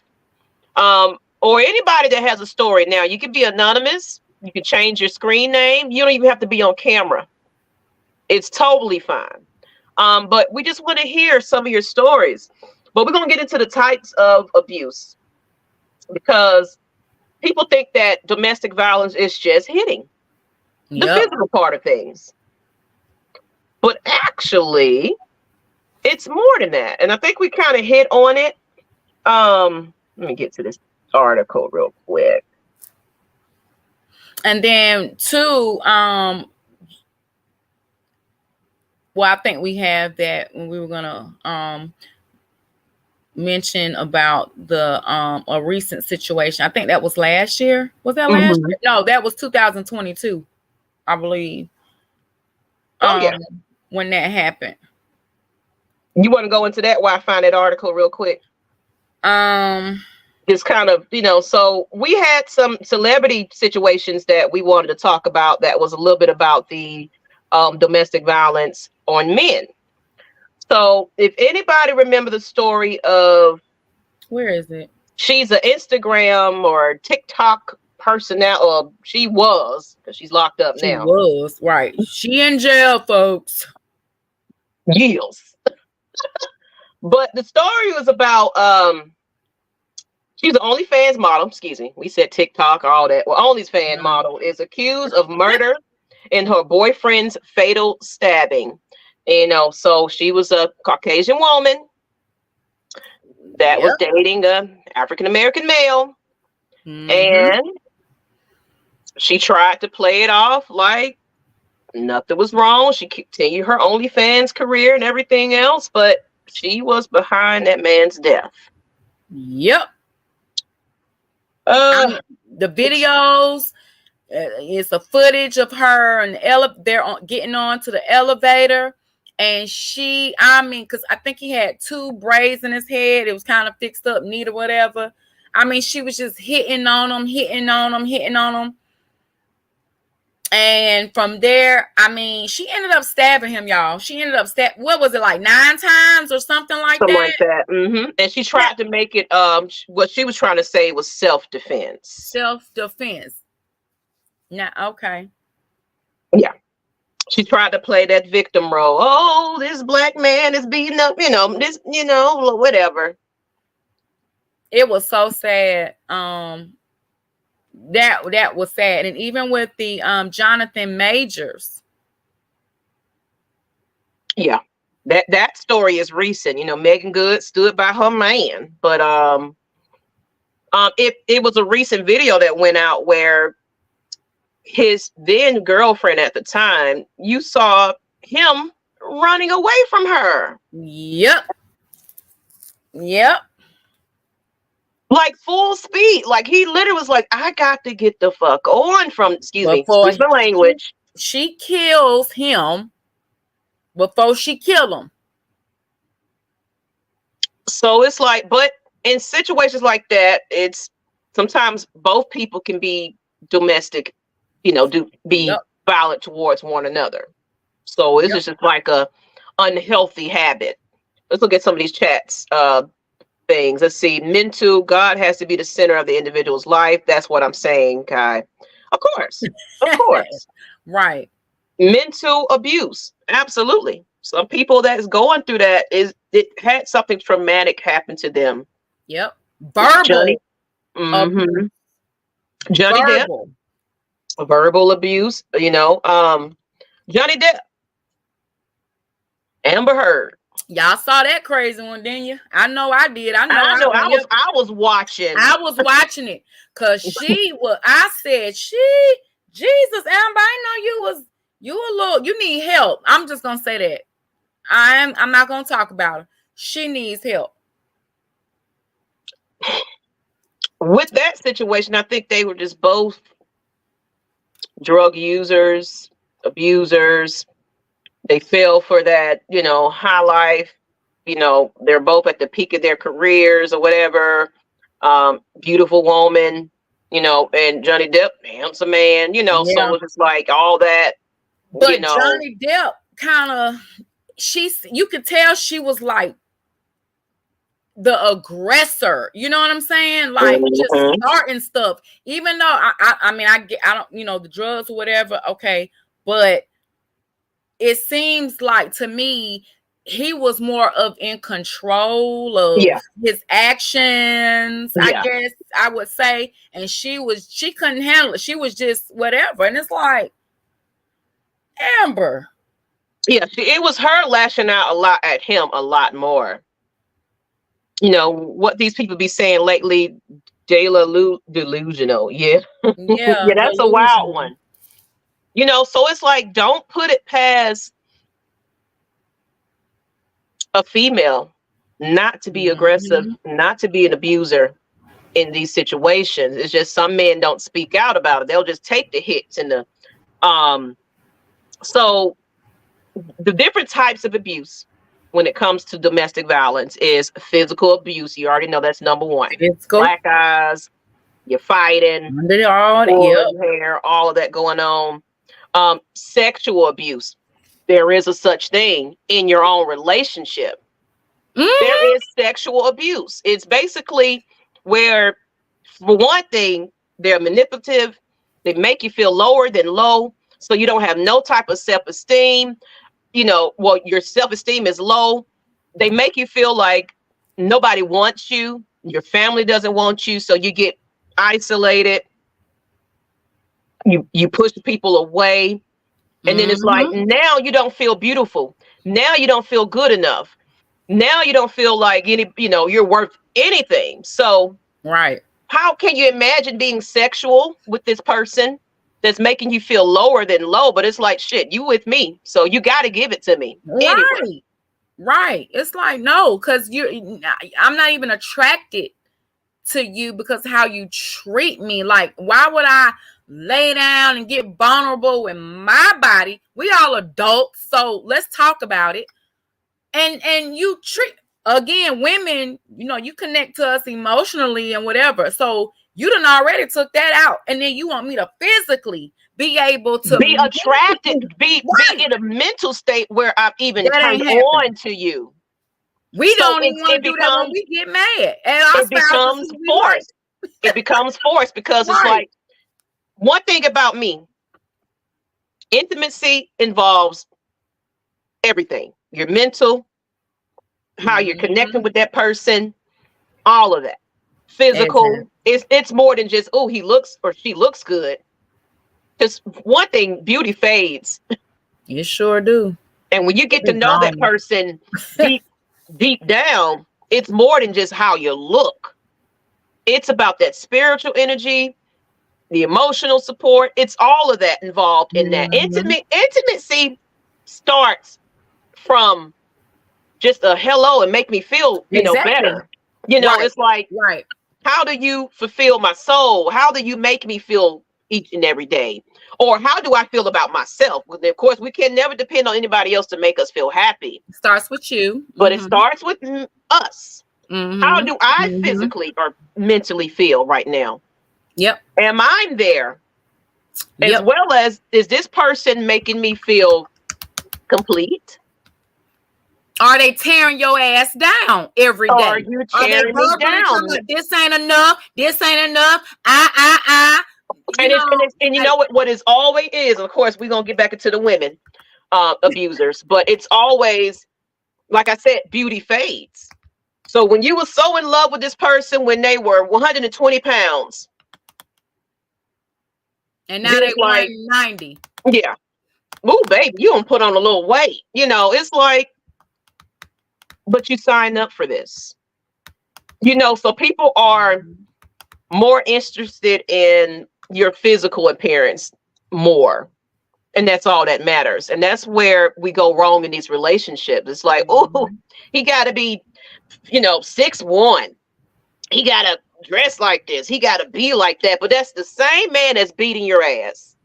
Or anybody that has a story. Now, you can be anonymous. You can change your screen name. You don't even have to be on camera. It's totally fine. But we just want to hear some of your stories. But we're going to get into the types of abuse, because people think that domestic violence is just hitting the physical part of things. But actually, it's more than that. And I think we kind of hit on it. Let me get to this article real quick. And then two, well, I think we have that when we were gonna mention about the a recent situation. I think that was last year. Was that last year? No, that was 2022, I believe. When that happened. You want to go into that while I find that article real quick? It's kind of, you know, so we had some celebrity situations that we wanted to talk about that was a little bit about the domestic violence on men. So if anybody remember the story of, where is it? She's an Instagram or TikTok personnel, or she was, because she's locked up now. She was, right. She in jail, folks. Years. But the story was about she's an OnlyFans model. Excuse me, we said TikTok or all that. Well, OnlyFans model is accused of murder in her boyfriend's fatal stabbing. You know, so she was a Caucasian woman that was dating an African American male, and she tried to play it off like nothing was wrong. She continued her OnlyFans career and everything else, but she was behind that man's death. Yep. The videos, it's a footage of her and they're getting on to the elevator, and because I think he had 2 braids in his head. It was kind of fixed up neat or whatever. I mean, she was just hitting on him. And from there, I mean, she ended up stabbing him, y'all. She ended up what was it, like 9 times or something like that? Mm-hmm. And she tried to make it, what she was trying to say was self-defense. Self-defense. Now, okay. Yeah. She tried to play that victim role. Oh, this black man is beating up, whatever. It was so sad. That was sad. And even with the Jonathan Majors. Yeah. That story is recent. Megan Good stood by her man. But it was a recent video that went out where his then girlfriend at the time, you saw him running away from her. Yep. Like full speed. Like he literally was like, I got to get the fuck on from, excuse the language. She kills him before she killed him. So it's like, but in situations like that, it's sometimes both people can be domestic, violent towards one another. So it's just like a unhealthy habit. Let's look at some of these chats. Things. Let's see. Mental, God has to be the center of the individual's life. That's what I'm saying, Kai. Of course. Right. Mental abuse. Absolutely. Some people that's going through that it had something traumatic happen to them. Yep. Verbal. Johnny Depp. Verbal abuse. Johnny Depp. Amber Heard. Y'all saw that crazy one, didn't you? I know I did. I was watching. I was watching it because I said, Jesus, Amber, I know you need help. I'm just gonna say that. I'm not gonna talk about her. She needs help. With that situation, I think they were just both drug users, abusers. They fell for that, high life. They're both at the peak of their careers or whatever. Beautiful woman, and Johnny Depp, handsome man, so it's just like all that. But Johnny Depp kind of, you could tell she was like the aggressor. You know what I'm saying? Like just starting stuff. Even though I don't, the drugs or whatever. Okay, but it seems like to me he was more of in control of his actions, I guess I would say. And she couldn't handle it. She was just whatever. And it's like, Amber. Yeah, it was her lashing out a lot at him, a lot more. What these people be saying lately, delusional. Yeah. Yeah, that's a wild one. So it's like, don't put it past a female not to be aggressive, not to be an abuser in these situations. It's just some men don't speak out about it. They'll just take the hits and so the different types of abuse when it comes to domestic violence is physical abuse. You already know that's number one. Black eyes, you're fighting, hair, all of that going on. Sexual abuse. There is a such thing in your own relationship. There is sexual abuse. It's basically where, for one thing, they're manipulative. They make you feel lower than low, so you don't have no type of self-esteem. Your self-esteem is low. They make you feel like nobody wants you. Your family doesn't want you, so you get isolated. You push people away. And then it's like, now you don't feel beautiful. Now you don't feel good enough. Now you don't feel like you're worth anything. So right. How can you imagine being sexual with this person that's making you feel lower than low, but it's like, shit, you with me, so you got to give it to me. Anyway. Right. It's like, no, because I'm not even attracted to you because how you treat me. Like, why would I lay down and get vulnerable in my body? We all adults, so let's talk about it. And you treat, again, women, you connect to us emotionally and whatever. So you done already took that out, and then you want me to physically be able to be attracted, be in a mental state where I'm even turned on to you. We don't even want to do that when we get mad. And it becomes forced. It becomes forced because it's like, one thing about me, intimacy involves everything. Your mental, how you're connecting with that person, all of that. Physical. It's more than just, oh, he looks or she looks good. Because one thing, beauty fades. You sure do. And when you get to know that person deep down, it's more than just how you look. It's about that spiritual energy, the emotional support. It's all of that involved in that. Intimacy starts from just a hello and make me feel, better. It's like, how do you fulfill my soul? How do you make me feel each and every day? Or how do I feel about myself? Of course, we can never depend on anybody else to make us feel happy. It starts with you. But it starts with us. How do I physically or mentally feel right now? Yep. Am I there? As well as, is this person making me feel complete? Are they tearing your ass down every day? Are you tearing me down? This ain't enough. This ain't enough. And you know what is always is, of course, we're gonna get back into the women abusers, but it's always, like I said, beauty fades. So when you were so in love with this person when they were 120 pounds, and now they're like 90. Yeah. Ooh, baby, you don't put on a little weight. It's like, but you signed up for this. So people are more interested in your physical appearance more. And that's all that matters. And that's where we go wrong in these relationships. It's like, oh, he got to be, 6'1". He got to dress like this. He got to be like that. But that's the same man that's beating your ass.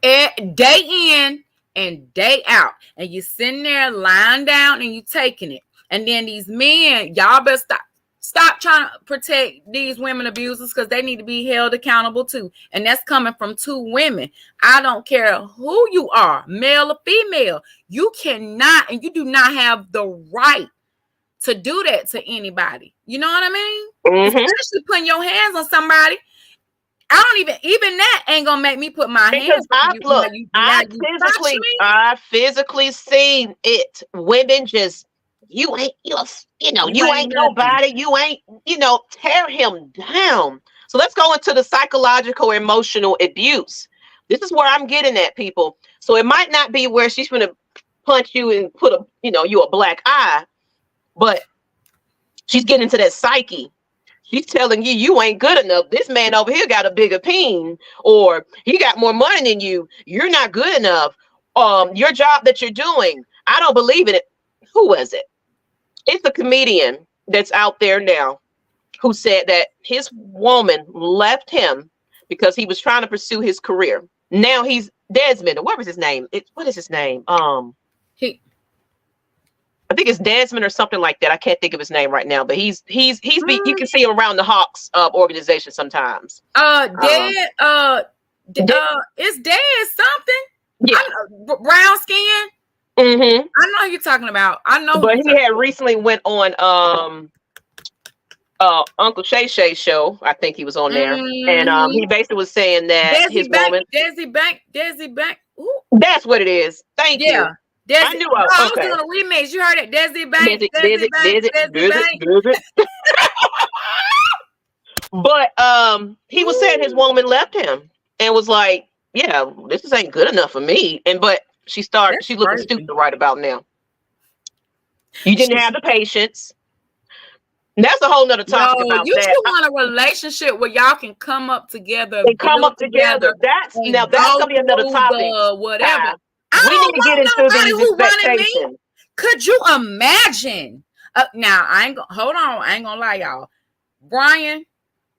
Day in and day out. And you sitting there lying down and you taking it. And then these men, y'all better stop trying to protect these women abusers, because they need to be held accountable too. And that's coming from two women. I don't care who you are, male or female. You cannot, and you do not have the right to do that to anybody. You know what I mean? Especially putting your hands on somebody. I don't even that ain't gonna make me put my hands on you. I physically seen it. Women just, you ain't nobody. You ain't, tear him down. So let's go into the psychological, emotional abuse. This is where I'm getting at, people. So it might not be where she's gonna punch you and put you a black eye, but she's getting into that psyche. She's telling you, you ain't good enough. This man over here got a bigger peen, or he got more money than you. You're not good enough. Your job that you're doing, I don't believe in it. Who was it? It's a comedian that's out there now who said that his woman left him because he was trying to pursue his career. Now he's Desmond. What was his name? What is his name? I think it's Desmond or something like that. I can't think of his name right now, but you can see him around the Hawks organization sometimes. It's Dez something. Yeah, brown skin. I know who you're talking about. I know, but he had recently went on Uncle Shay Shay's show. I think he was on there, and he basically was saying that Desi Bank. Ooh. That's what it is. Thank you. I knew I was doing a remix. You heard it, Desi Bank. But he was saying his woman left him and was like, "Yeah, this ain't good enough for me." But she's looking stupid right about now. You didn't have the patience. That's a whole nother topic No, about you that. should want a relationship where y'all can come up together. They come up together. That's gonna be another topic. Whatever. We need to get into these expectations. Could you imagine? Now I ain't hold on. I ain't gonna lie, y'all. Brian,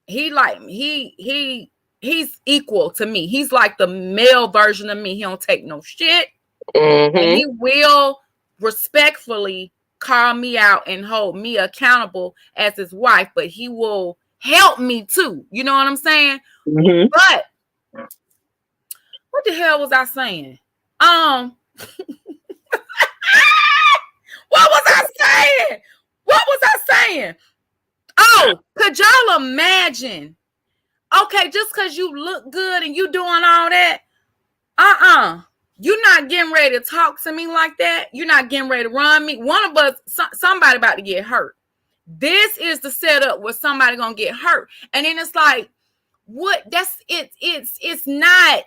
he like he's equal to me. He's like the male version of me. He don't take no shit, and he will respectfully call me out and hold me accountable as his wife. But he will help me too. You know what I'm saying? But what the hell was I saying? What was I saying? What was I saying? Oh, could y'all imagine? Okay, just because you look good and you doing all that, you're not getting ready to talk to me like that. You're not getting ready to run me. One of us, somebody about to get hurt. This is the setup where somebody gonna get hurt, and then it's like, what? That's it. It's not.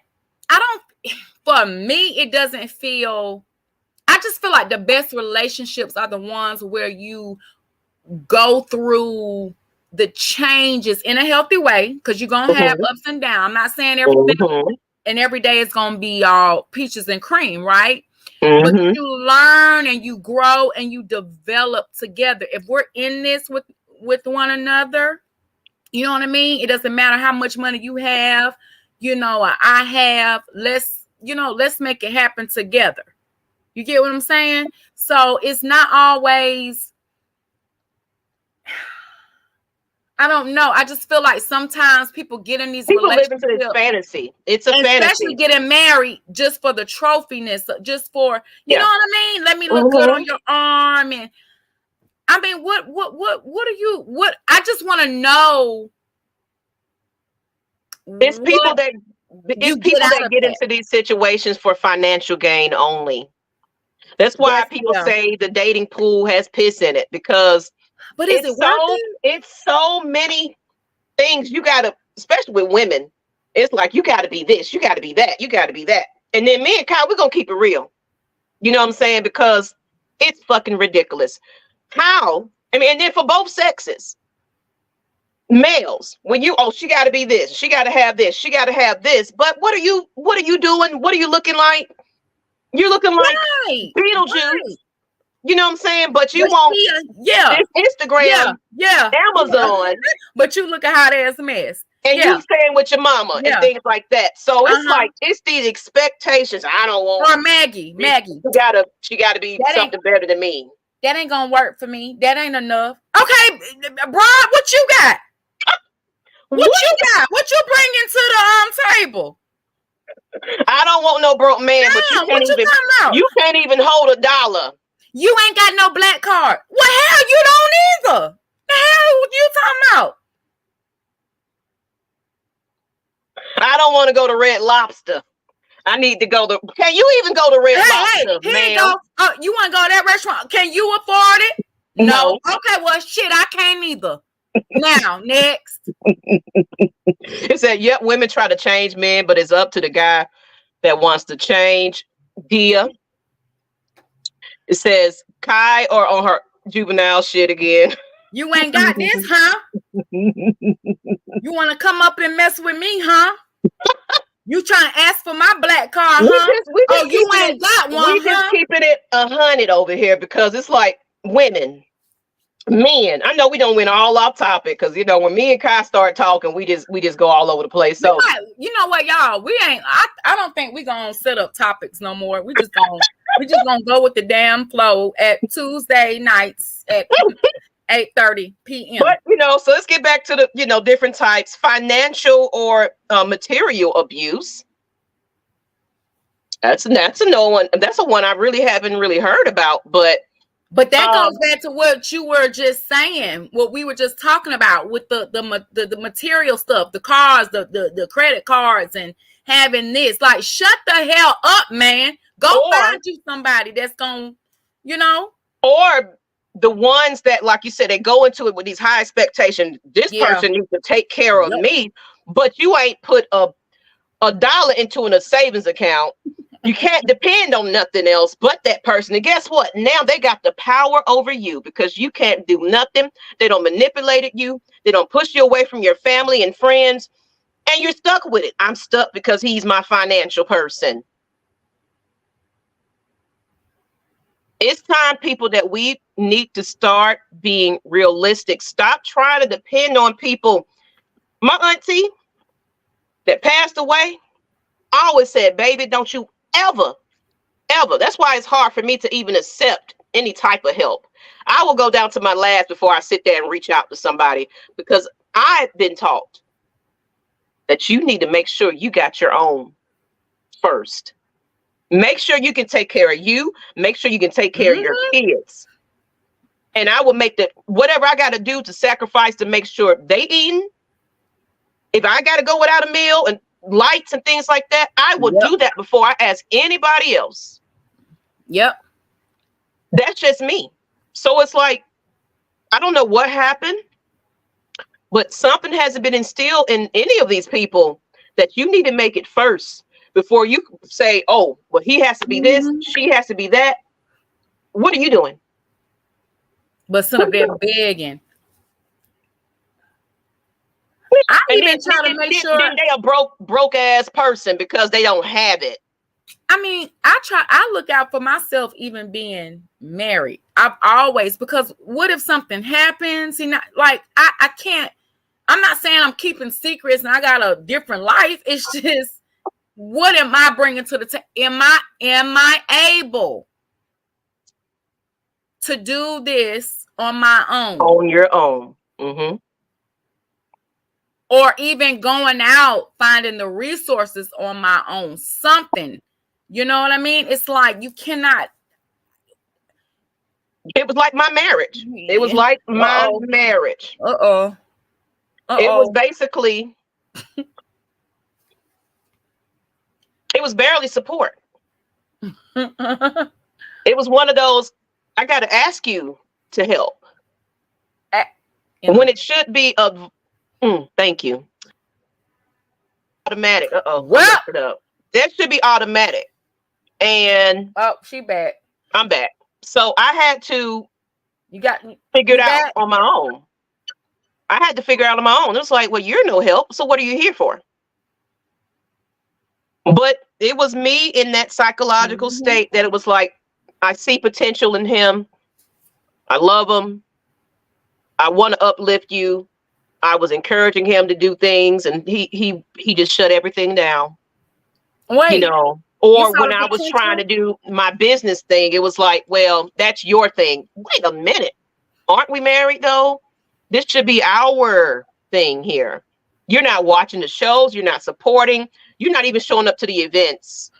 I don't. For me, it doesn't feel. I just feel like the best relationships are the ones where you go through the changes in a healthy way, because you're gonna have ups and downs. I'm not saying everything and every day is gonna be all peaches and cream, right? But you learn and you grow and you develop together. If we're in this with one another, you know what I mean? It doesn't matter how much money you have, you know, or I have. Let's make it happen together. You get what I'm saying? So it's not always, I don't know. I just feel like sometimes people get in these relationships. Live into this fantasy. It's a fantasy. Especially getting married just for the trophiness, just for, you know what I mean? Let me look good on your arm. And I mean, what I just want to know. It's people that get into these situations for financial gain only. That's why people say the dating pool has piss in it, because but is it worth it? It's so many things you gotta, especially with women. It's like you gotta be this, you gotta be that, you gotta be that. And then me and Kyle, we're gonna keep it real. You know what I'm saying? Because it's fucking ridiculous. How? I mean, and then for both sexes. Males, when she gotta be this, she gotta have this, she gotta have this. But what are you doing? What are you looking like? You're looking like Beetlejuice. Right. You know what I'm saying? But you won't this Instagram, Amazon. But you look a hot ass mess. And you staying with your mama and things like that. So it's like, it's these expectations. I don't want. Or Maggie. She gotta be something better than me. That ain't gonna work for me. That ain't enough. Okay, Brian, what you got? What you got? What you bringing to the table? I don't want no broke man, but you can't even hold $1. You ain't got no black card. Well, hell, you don't either. The hell you talking about? I don't want to go to Red Lobster. I need to go to. Can you even go to Red Lobster, man? You want to go to that restaurant? Can you afford it? No. Okay, well, shit, I can't either. Now, next. It said, yep, women try to change men, but it's up to the guy that wants to change. Dia. It says, Kai or on her juvenile shit again. You ain't got this, huh? You want to come up and mess with me, huh? You trying to ask for my black card, huh? You ain't got one, We just keeping it 100 over here, because it's like women. Men, I know we don't win all off topic, because you know when me and Kai start talking, we just go all over the place. So you know what, y'all, we ain't. I don't think we gonna set up topics no more. We just gonna go with the damn flow at Tuesday nights at 8:30 p.m. But so let's get back to the different types: financial or material abuse. That's a no one. That's a one I really haven't heard about, But that goes back to what you were just saying, what we were just talking about with the material stuff, the cars, the credit cards, and having this. Like, shut the hell up, man. Go find you somebody that's going, Or the ones that, like you said, they go into it with these high expectations. This person needs to take care of me, but you ain't put a $1 into a savings account. You can't depend on nothing else but that person. And guess what? Now they got the power over you because you can't do nothing. They don't manipulate you. They don't push you away from your family and friends. And you're stuck with it. I'm stuck because he's my financial person. It's time, people, that we need to start being realistic. Stop trying to depend on people. My auntie that passed away always said, baby, don't you ever. That's why it's hard for me to even accept any type of help. I will go down to my last before I sit there and reach out to somebody, because I've been taught that you need to make sure you got your own first. Make sure you can take care of you. Make sure you can take care of your kids. And I will make whatever I got to do to sacrifice to make sure they eating. If I got to go without a meal and lights and things like that, I will do that before I ask anybody else. Yep. That's just me. So it's like, I don't know what happened, but something hasn't been instilled in any of these people that you need to make it first before you say, oh, well, he has to be this, she has to be that. What are you doing? But some of them begging. I even try to make sure they a broke ass person because they don't have it. I mean, I look out for myself even being married. I've always, because what if something happens? I can't, I'm not saying I'm keeping secrets and I got a different life. It's just, what am I bringing to the table? Am I able to do this on my own? On your own. Mm-hmm. Or even going out, finding the resources on my own, something. You know what I mean? It's like you cannot. It was like my marriage. It was like my marriage. It was basically, it was barely support. It was one of those, I got to ask you to help. When it should be thank you. Automatic. Well, that should be automatic. And she back. I'm back. So I had to figure it out on my own. I had to figure out on my own. It was like, well, you're no help. So what are you here for? But it was me in that psychological state that it was like, I see potential in him. I love him. I want to uplift you. I was encouraging him to do things, and he just shut everything down. Wait, or when I was trying to do my business thing, it was like, well, that's your thing. Wait a minute. Aren't we married though? This should be our thing here. You're not watching the shows. You're not supporting. You're not even showing up to the events.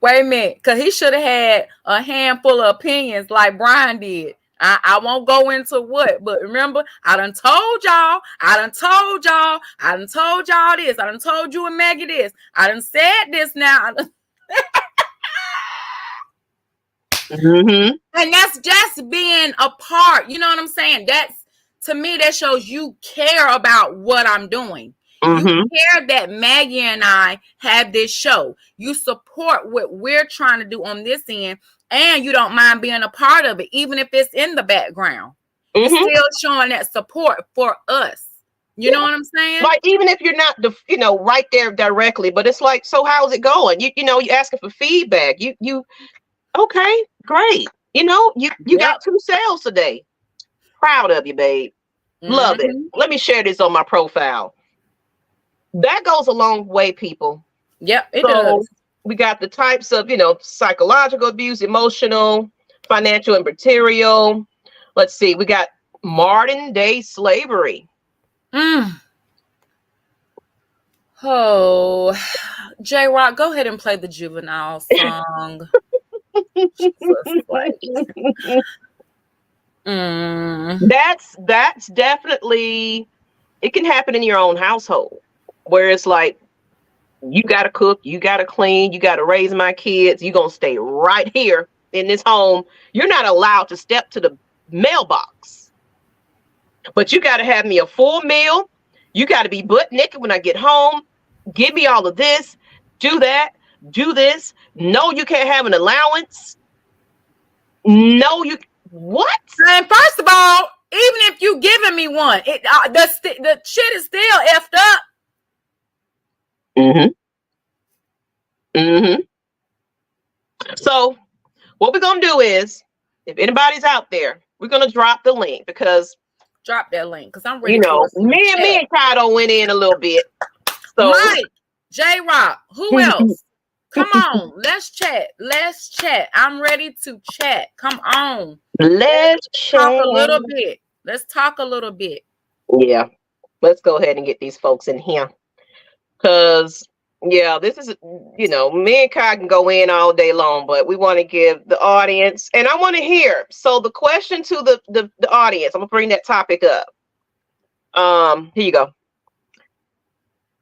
Wait a minute, because he should have had a handful of opinions like Brian did. I won't go into what, but remember, I done told y'all this. I done told you and Maggie this. I done said this now. And that's just being a part. You know what I'm saying? That's, to me, that shows you care about what I'm doing. You care that Maggie and I have this show. You support what we're trying to do on this end. And you don't mind being a part of it, even if it's in the background. It's still showing that support for us. You know what I'm saying? Like, even if you're not, right there directly, but it's like, so how's it going? You asking for feedback. You okay, great. You got 2 sales today. Proud of you, babe. Love it. Let me share this on my profile. That goes a long way, people. Yep, it does. We got the types of, psychological abuse, emotional, financial, and material. Let's see. We got modern day slavery. Oh, J-Rock, go ahead and play the juvenile song. That's definitely, it can happen in your own household where it's like, you got to cook, you got to clean, you got to raise my kids. You're going to stay right here in this home. You're not allowed to step to the mailbox, but you got to have me a full meal. You got to be butt naked when I get home. Give me all of this, do that. do this. No, you can't have an allowance. No, you what? And first of all, even if you giving me one, the shit is still effed up. So what we're gonna do is, if anybody's out there, we're gonna drop the link because drop that link because I'm ready. You know, me and Kyle went in a little bit. So Mike, J-Rock, who else? Come on, let's chat. Let's chat. I'm ready to chat. Come on. Let's talk a little bit. Let's talk a little bit. Yeah. Let's go ahead and get these folks in here. Because, yeah, this is, you know, me and Kai can go in all day long, but we want to give the audience, and I want to hear. So the question to the audience, I'm going to bring that topic up. Here you go.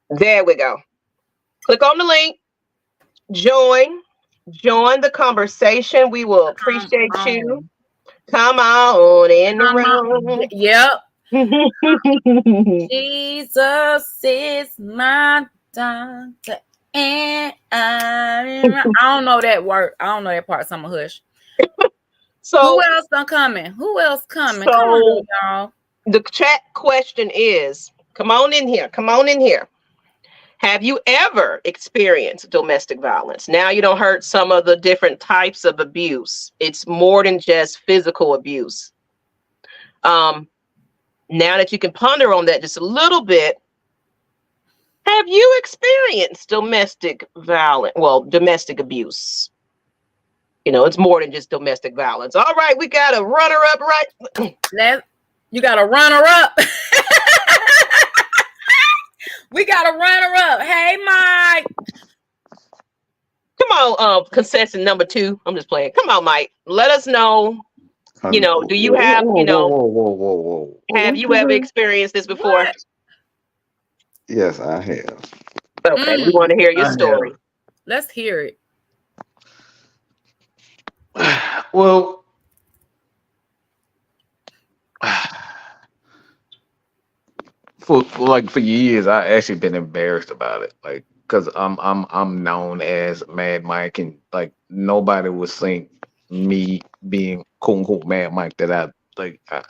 There we go. Click on the link. Join the conversation. We will appreciate you. Come on in the room. Yep. Jesus is my doctor, and I don't know that word. I don't know that part. So I'm a hush. So who else done coming? Who else coming? So, come on, y'all. The chat question is: come on in here. Come on in here. Have you ever experienced domestic violence? Now you don't heard some of the different types of abuse. It's more than just physical abuse. Now that you can ponder on that just a little bit, have you experienced domestic violence? Well, domestic abuse. You know, it's more than just domestic violence. All right, we got a runner-up, right? You got a runner-up. We got a runner-up. Hey, Mike. Come on, contestant number 2. I'm just playing. Come on, Mike. Let us know. You know, do you have, you know, whoa. Have you ever experienced this before? What? Yes, I have. Okay, we want to hear your story. Let's hear it. Well, for years, I actually been embarrassed about it, like, because I'm known as Mad Mike, and like nobody would think me being quote unquote Mad Mike that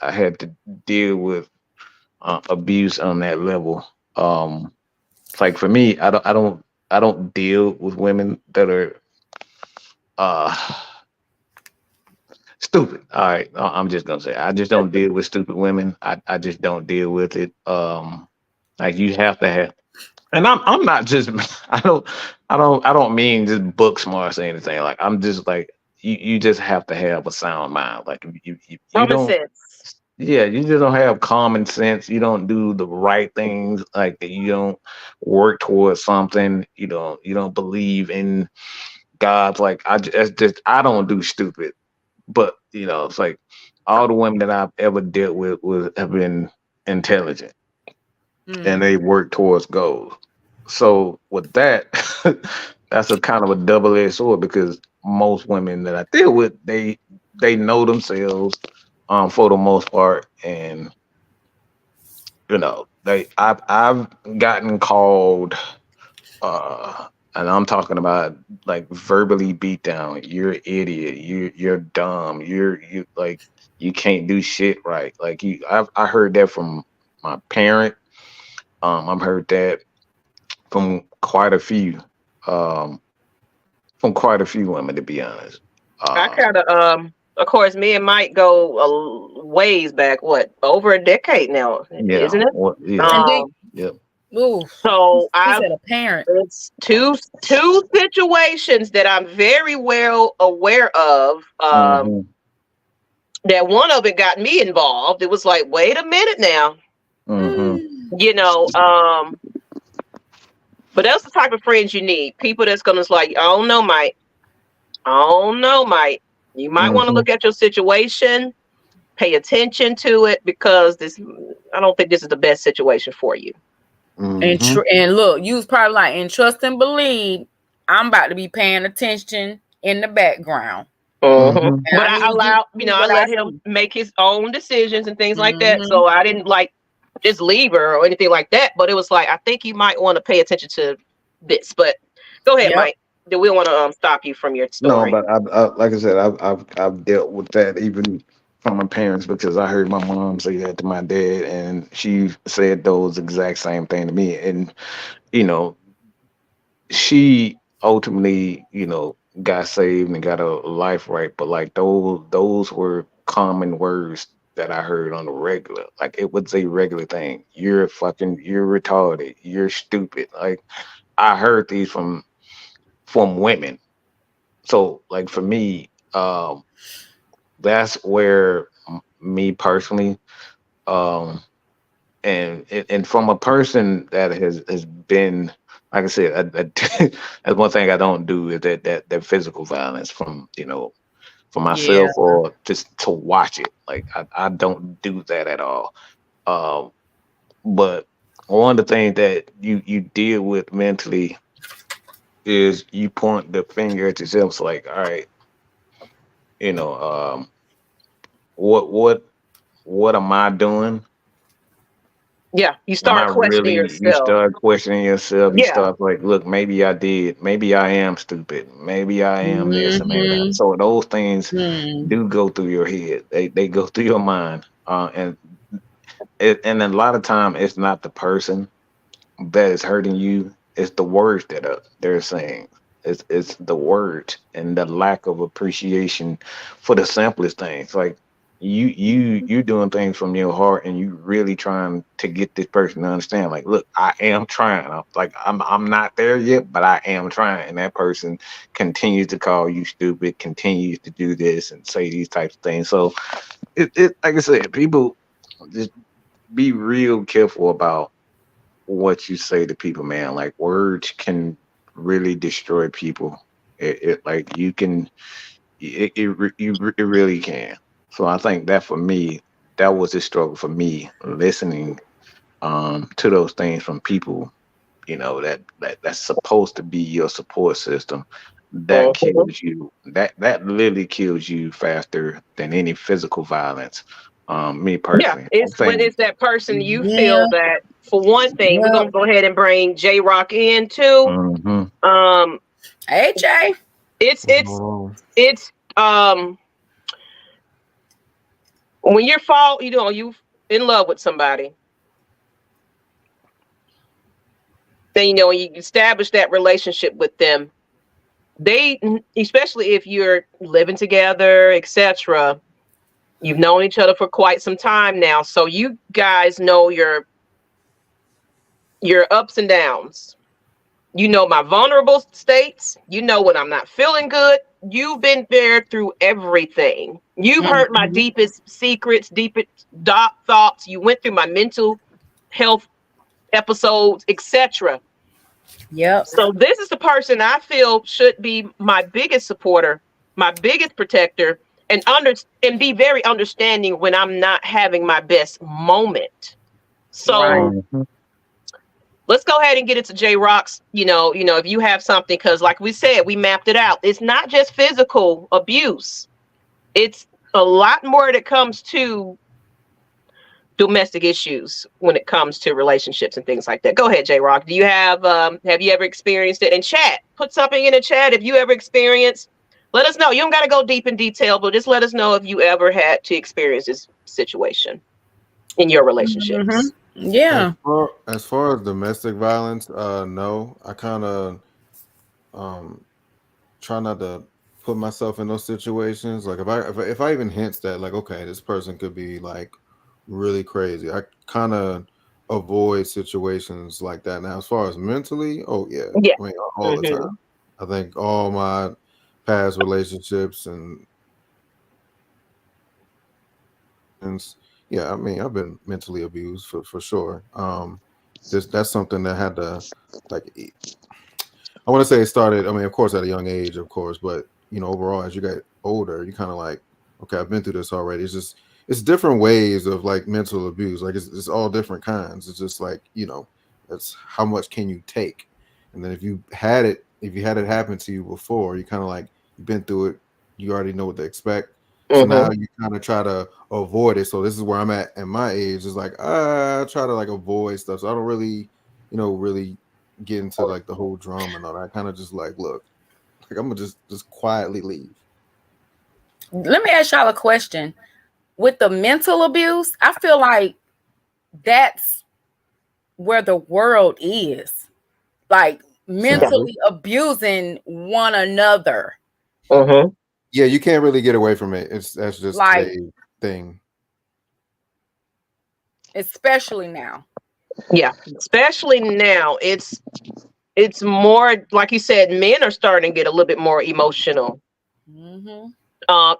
I had to deal with abuse on that level. Like for me, I don't deal with women that are stupid. All right, I'm just gonna say I just don't deal with stupid women. I just don't deal with it. Like you have to have, and I'm not just I don't mean just book smarts or anything. Like I'm just like you just have to have a sound mind. Like you Common sense. Yeah, you just don't have common sense. You don't do the right things. Like you don't work towards something. You don't believe in God's. Like I don't do stupid. But you know, it's like all the women that I've ever dealt with have been intelligent, and they work towards goals. So with that, that's a kind of a double-edged sword because most women that I deal with, they know themselves for the most part, and you know, I've gotten called. And I'm talking about like verbally beat down. You're an idiot. You're dumb. You like you can't do shit right. Like I heard that from my parent. I've heard that from quite a few women, to be honest. I kind of course, me and Mike go a ways back. What, over a decade now, isn't it? Well, yeah. Yep. Ooh, so I said a parent. It's two situations that I'm very well aware of. That one of it got me involved. It was like, wait a minute now. You know, but that's the type of friends you need. People that's gonna like, I don't know, Mike. You might want to look at your situation, pay attention to it, because I don't think this is the best situation for you. And look, you was probably like, and trust and believe, I'm about to be paying attention in the background. But I let him make his own decisions and things like that. So I didn't like just leave her or anything like that. But it was like, I think you might want to pay attention to this. But go ahead, Mike. Do we want to stop you from your No, story? but like I said, I've dealt with that even from my parents because I heard my mom say that to my dad, and she said those exact same thing to me. And you know, she ultimately, got saved and got a life right. But like those were common words that I heard on the regular. Like it was a regular thing. You're retarded. You're stupid. Like I heard these from women. So like for me, that's where me personally, um, and from a person that has been, like I said, that's one thing I don't do is that physical violence from for Yeah. myself or just to watch it. Like I don't do that at all. Um, but one of the things that you deal with mentally is you point the finger at yourself. It's like, all right, you know, what what what am I doing? Yeah, you Am I start questioning really? You yourself. start questioning yourself. You Yeah. start like, look, maybe I did. Maybe I am stupid. Maybe I am this and maybe that. Mm-hmm. So those things Hmm. do go through your head. They go through your mind. And a lot of time it's not the person that is hurting you. It's the words that they're saying. It's the words and the lack of appreciation for the simplest things. Like you doing things from your heart and you really trying to get this person to understand. Like, look, I am trying. I'm not there yet, but I am trying. And that person continues to call you stupid, continues to do this and say these types of things. So it like I said, people just be real careful about what you say to people, man. Like words can really destroy people. It like you can it really can. So I think that for me, that was a struggle for me listening to those things from people, that's supposed to be your support system. That Mhm. kills you. That literally kills you faster than any physical violence. Me Yeah, personally, I it's when think. it's that person you Yeah. feel that for one thing, we're Yeah. gonna go ahead and bring J Rock in too. Hmm. Um, AJ. it's What's it's going on? it's when you're you in love with somebody, then when you establish that relationship with them, they especially if you're living together, etc. You've known each other for quite some time now, so you guys know your ups and downs. You know my vulnerable states. You know when I'm not feeling good. You've been there through everything. You've heard my Mhm. deepest secrets, deepest dark thoughts. You went through my mental health episodes, etc. Yep. So this is the person I feel should be my biggest supporter, my biggest protector, and be very understanding when I'm not having my best moment. Right. So let's go ahead and get into J Rock's, if you have something, because like we said, we mapped it out. It's not just physical abuse. It's a lot more that comes to domestic issues when it comes to relationships and things like that. Go ahead, J Rock. Have you ever experienced it? In chat, put something in the chat if you ever experienced. Let us know. You don't got to go deep in detail, but just let us know if you ever had to experience this situation in your Hmm. relationships. Yeah. As far as domestic violence, no. I kind of um try not to put myself in those situations. Like if I even hints that like okay, this person could be like really crazy, I kind of avoid situations like that. Now, as far as mentally, oh yeah, Yeah. I mean all the Hmm. time. I think all my past relationships and yeah, I mean I've been mentally abused for sure. That's something that had to like I want to say it started. I mean, of course, at a young age, of course, but overall, as you get older, you kind of like, okay, I've been through this already. It's different ways of like mental abuse. Like it's all different kinds. It's just like that's how much can you take, and then if you had it happen to you before, you kind of like you've been through it. You already know what to expect. So Hmm. now you kind of try to avoid it. So this is where I'm at my age. Is like I try to like avoid stuff. So I don't really, really get into like the whole drama and all that. I kind of just like, look, Like I'm gonna just quietly leave. Let me ask y'all a question. With the mental abuse, I feel like that's where the world is. Like mentally abusing one another. Mm-hmm. Yeah, you can't really get away from it. That's just Like, a thing. Especially now. Yeah, especially now. It's more like you said. Men are starting to get a little bit more emotional. Mm-hmm.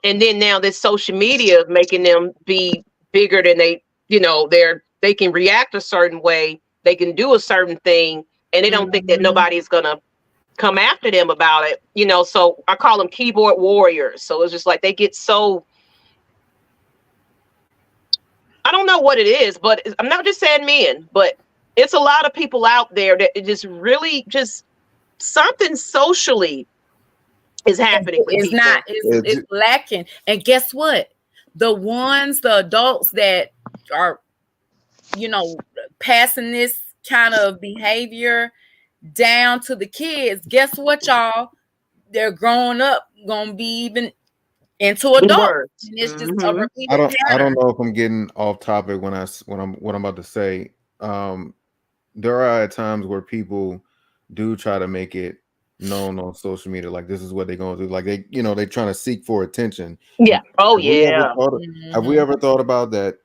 And then now this social media is making them be bigger than they, they can react a certain way, they can do a certain thing, and they don't think that nobody's gonna come after them about it, so I call them keyboard warriors. So it's just like they get so, I don't know what it is, but I'm not just saying men, but it's a lot of people out there that it just really just something socially is happening with It's people. not, it's lacking. And guess what? The adults that are, passing this kind of behavior down to the kids, guess what, y'all? They're growing up, gonna be even into adults. And it's just a repeated pattern. I don't know if I'm getting off topic when what I'm about to say. There are times where people do try to make it known on social media, like this is what they're going to do. Like they're trying to seek for attention. Yeah. Oh, Have we ever thought about that?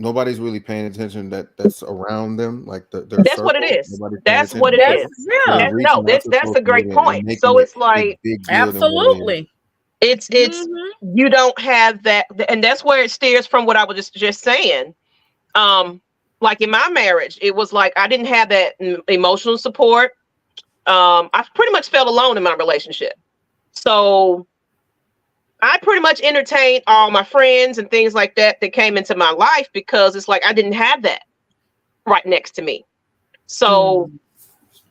Nobody's really paying attention that's around them, like that's circle, what it is. That's what it is. Yeah. No, that's a great point. So it's like absolutely. It's you don't have that, and that's where it steers from what I was just saying. Like in my marriage, it was like I didn't have that emotional support. I pretty much felt alone in my relationship. So I pretty much entertained all my friends and things like that came into my life because it's like I didn't have that right next to me. So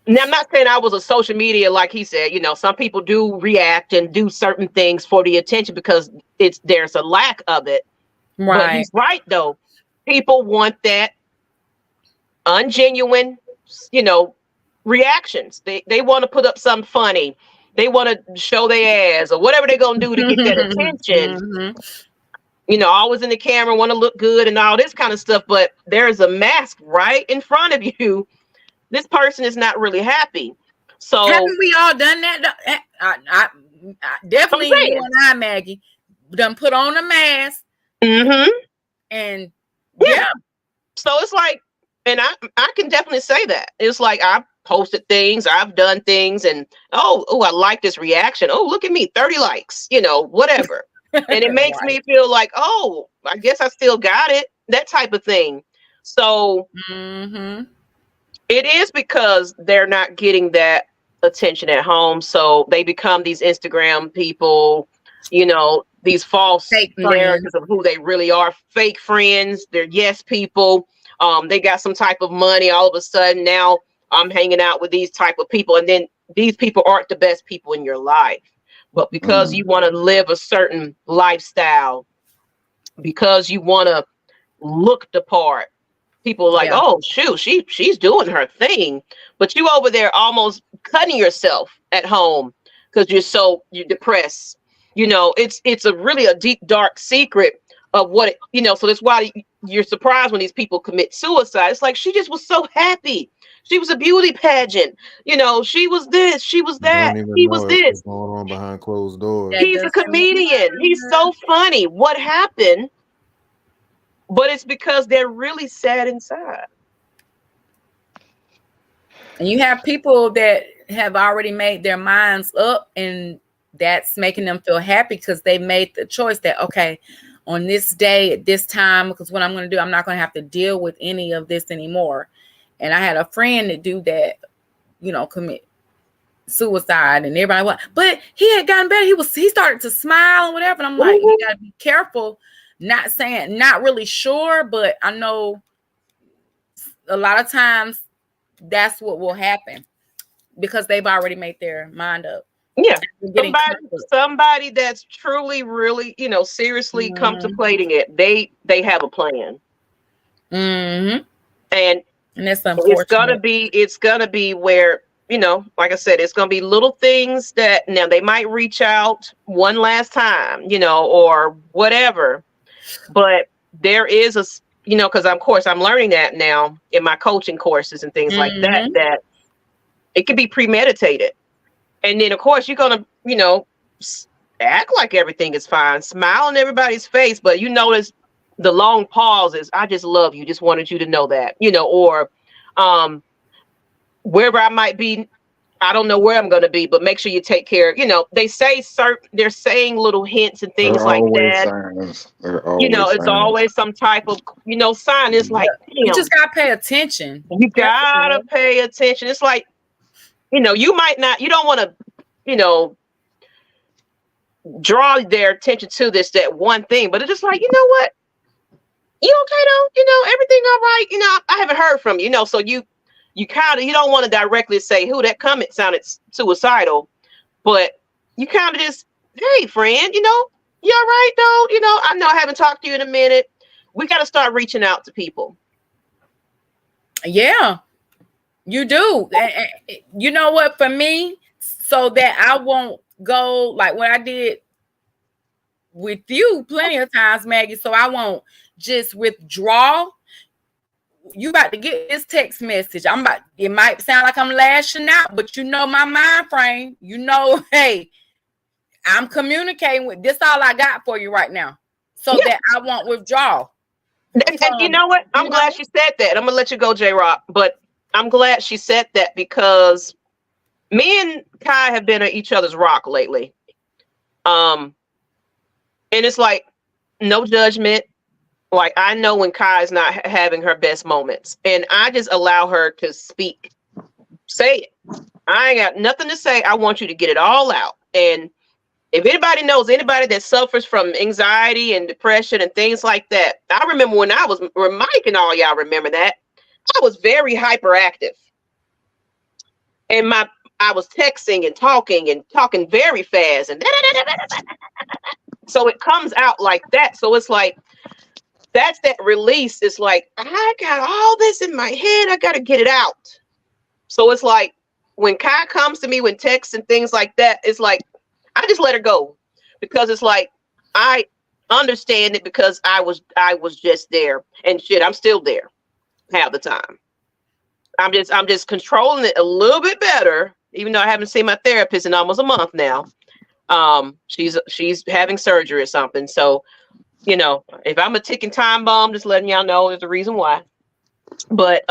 now I'm not saying I was a social media, like he said, some people do react and do certain things for the attention because there's a lack of it. Right. But he's right though. People want that ungenuine, reactions. They want to put up something funny. They want to show their ass or whatever they're going to do to get that attention. Always in the camera, want to look good and all this kind of stuff. But there's a mask right in front of you. This person is not really happy. So haven't we all done that? I definitely you and I, Maggie, done put on a mask. And yeah. So it's like, and I can definitely say that. It's like I've posted things, I've done things, and oh, I like this reaction. Oh, look at me, 30 likes, whatever. And it makes me feel like, oh, I guess I still got it, that type of thing. So it is because they're not getting that attention at home. So they become these Instagram people, these false narratives of who they really are, fake friends, they're yes people. They got some type of money. All of a sudden now I'm hanging out with these type of people. And then these people aren't the best people in your life. But because you want to live a certain lifestyle, because you want to look the part, people are like, oh, shoot, she's doing her thing. But you over there almost cutting yourself at home because you're depressed. It's a really a deep, dark secret of what, so that's why you're surprised when these people commit suicide. It's like, she just was so happy. She was a beauty pageant. She was this, she was that. He was this. Going on behind closed doors. He's a comedian. He's so funny. What happened? But it's because they're really sad inside. And you have people that have already made their minds up, and that's making them feel happy because they made the choice that, okay, on this day at this time, because what I'm going to do, I'm not going to have to deal with any of this anymore. And I had a friend that do that, commit suicide, and everybody went, but he had gotten better. He started to smile and whatever. And I'm like, you got to be careful. Not really sure, but I know a lot of times that's what will happen because they've already made their mind up. Yeah, somebody that's truly, really, seriously contemplating it. They have a plan, and that's unfortunate. It's gonna be where you know, like I said, it's going to be little things that now they might reach out one last time, you know, or whatever. But there is a, you know, because of course I'm learning that now in my coaching courses and things like that, that it can be premeditated. And then of course you're going to, you know, act like everything is fine, smile on everybody's face, but you notice the long pauses. I just love you. Just wanted you to know that, you know, or wherever I might be, I don't know where I'm going to be, but make sure you take care. You know, they say they're saying little hints and things like that. You know, it's always some type of, you know, sign. It's like, you just got to pay attention. You got to pay attention. It's like, you know, you don't want to, you know, draw their attention to that one thing, but it's just like, you know what? You okay though? You know, everything all right? You know, I haven't heard from you, you know, so you kind of, you don't want to directly say, who that comment sounded suicidal, but you kind of just, hey friend, you know, you all right though? You know, I know I haven't talked to you in a minute. We got to start reaching out to people. Yeah, you do. You know what, for me, so that I won't go like what I did with you plenty of times, Maggie, so I won't just withdraw. You about to get this text message. It might sound like I'm lashing out, but you know my mind frame. You know, hey, I'm communicating with this. All I got for you right now, so that I won't withdraw. And you know what? I'm glad she said that. I'm gonna let you go, J-Rock, but I'm glad she said that because me and Kai have been at each other's rock lately. And it's like no judgment. Like, I know when Kai is not having her best moments, and I just allow her to speak. Say it. I ain't got nothing to say. I want you to get it all out. And if anybody knows anybody that suffers from anxiety and depression and things like that, I remember when Mike and all y'all remember that, I was very hyperactive. And I was texting and talking very fast. And so it comes out like that. So it's like, that's that release. It's like, I got all this in my head. I got to get it out. So it's like when Kai comes to me with texts and things like that, it's like, I just let her go because it's like, I understand it because I was just there and shit. I'm still there half the time. I'm just controlling it a little bit better, even though I haven't seen my therapist in almost a month now. She's having surgery or something. So, you know, if I'm a ticking time bomb, just letting y'all know there's a reason why. But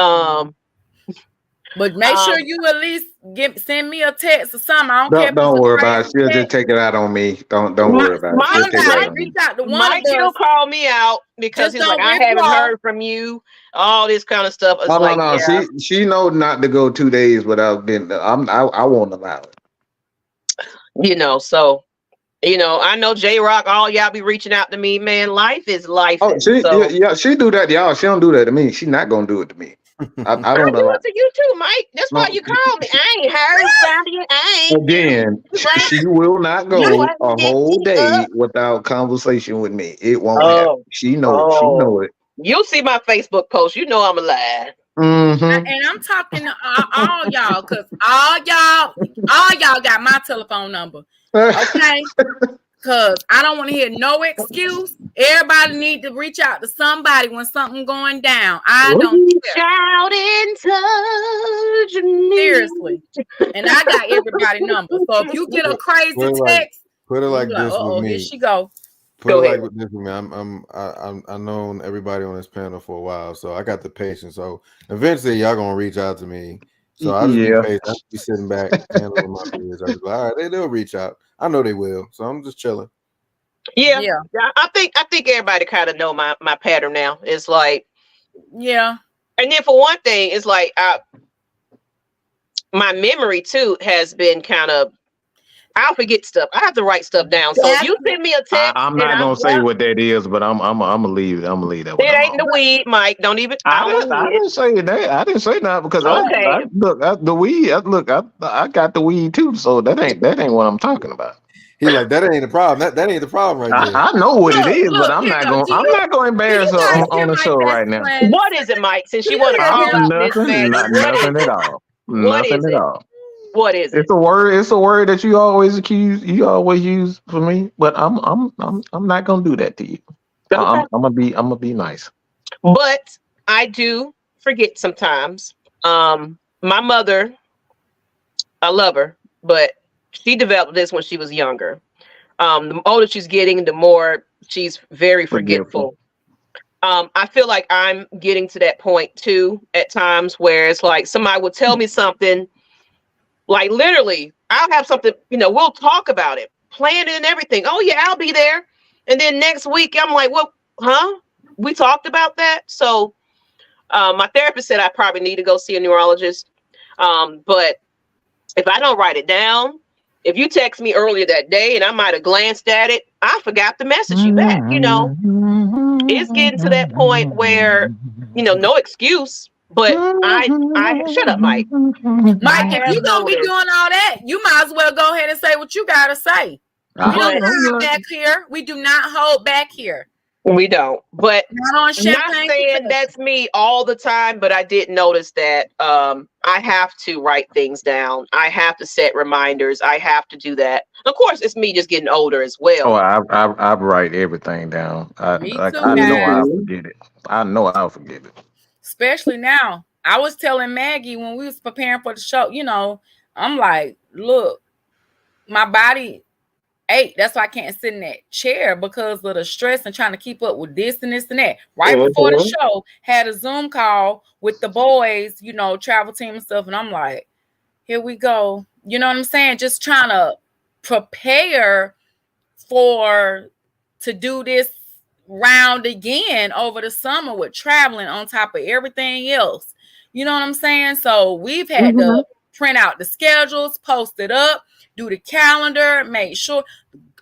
make sure you at least send me a text or something. I don't care. Don't worry about it. She'll just take it out on me. Don't worry about it. Mike still call me out because he's like, I haven't heard from you. All this kind of stuff. Oh, like, no. Yeah. She knows not to go 2 days without being. I won't allow it. You know, so. You know, I know J-Rock, all y'all be reaching out to me, man. Life is life. Oh, she do that, y'all. She don't do that to me. She's not gonna do it to me. I don't do it to you too, Mike. That's why you call me. I ain't heard from you. I ain't. Again, she will not go a whole day without conversation with me. It won't happen. She knows. She know it. You'll see my Facebook post. You know I'm alive. Mm-hmm. And I'm talking to all y'all because all y'all got my telephone number. Okay, because I don't want to hear no excuse. Everybody need to reach out to somebody when something going down. I don't reach out and touch me. Seriously, and I got everybody's number. So if you get a crazy text, put it like this with me. Here she go. Put it like this with me. I've known everybody on this panel for a while, so I got the patience. So eventually, y'all gonna reach out to me. So I just be patient. I just be sitting back, handling my business. I just go, all right, they'll reach out. I know they will. So I'm just chilling. Yeah. I think everybody kind of know my pattern now. It's like, yeah. And then for one thing, it's like my memory too has been kind of. I'll forget stuff. I have to write stuff down. So if you send me a text, I'm not gonna say what that is, but I'm gonna leave. I'm gonna leave that. It ain't the weed, Mike. Don't even. I didn't say that. I didn't say that because the weed. I got the weed too. So that ain't what I'm talking about. He's like, that ain't the problem. That ain't the problem right there. I know what it is, but I'm not gonna embarrass her on the show right now. What is it, Mike? Since you want to nothing at all. Nothing at all. What is it? It's a word. It's a word that you always use for me. But I'm not gonna do that to you. Okay. I'm gonna be nice. But I do forget sometimes. My mother, I love her, but she developed this when she was younger. The older she's getting, the more she's very forgetful. I feel like I'm getting to that point too at times where it's like somebody will tell me something, like literally, I'll have something, we'll talk about it, plan it and everything. Oh yeah, I'll be there. And then next week I'm like, what, huh? We talked about that. So my therapist said I probably need to go see a neurologist. But if I don't write it down, if you text me earlier that day and I might have glanced at it, I forgot to message you back. It's getting to that point where, no excuse, but I shut up, Mike. Mike, if you're going to be doing all that, you might as well go ahead and say what you got to say. We don't hold back here. We do not hold back here. We don't, but not saying that's me all the time, but I did notice that I have to write things down. I have to set reminders. I have to do that. Of course, it's me just getting older as well. Oh, I write everything down. I know I'll forget it. I know I'll forget it. Especially now. I was telling Maggie when we was preparing for the show, I'm like, look, my body ache. That's why I can't sit in that chair because of the stress and trying to keep up with this and this and that. Right before the show, had a Zoom call with the boys, travel team and stuff. And I'm like, here we go. You know what I'm saying? Just trying to prepare to do this round again over the summer with traveling on top of everything else. You know what I'm saying? So we've had to print out the schedules, post it up, do the calendar, make sure.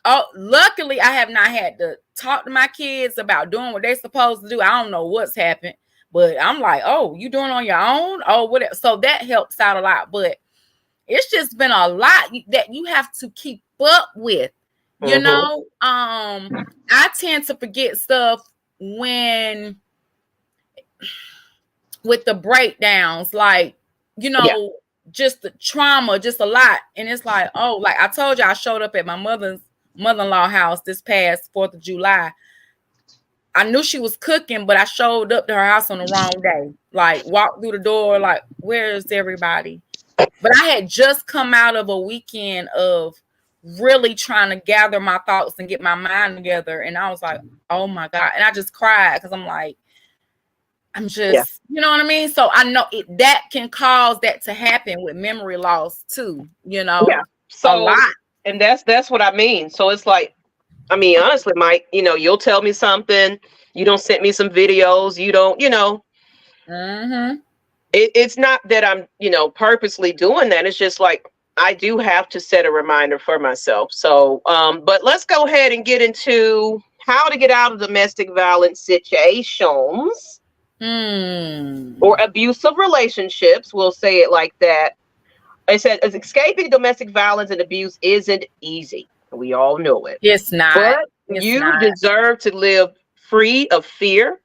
Oh, luckily, I have not had to talk to my kids about doing what they're supposed to do. I don't know what's happened, but I'm like, oh, you doing on your own? Oh, whatever. So that helps out a lot. But it's just been a lot that you have to keep up with. I tend to forget stuff with the breakdowns, like, just the trauma, just a lot. And it's like, oh, like I told you, I showed up at my mother-in-law house this past 4th of July. I knew she was cooking, but I showed up to her house on the wrong day. Like, walked through the door, like, where's everybody? But I had just come out of a weekend of really trying to gather my thoughts and get my mind together. And I was like, oh my God. And I just cried because I'm like, I'm just, you know what I mean? So I know that can cause that to happen with memory loss too, Yeah. So a lot. And that's what I mean. So it's like, I mean, honestly, Mike, you'll tell me something. You don't send me some videos. You don't, It's not that I'm, purposely doing that. It's just like, I do have to set a reminder for myself. So, but let's go ahead and get into how to get out of domestic violence situations or abusive relationships. We'll say it like that. I said, escaping domestic violence and abuse isn't easy. We all know it. It's not. But you deserve to live free of fear.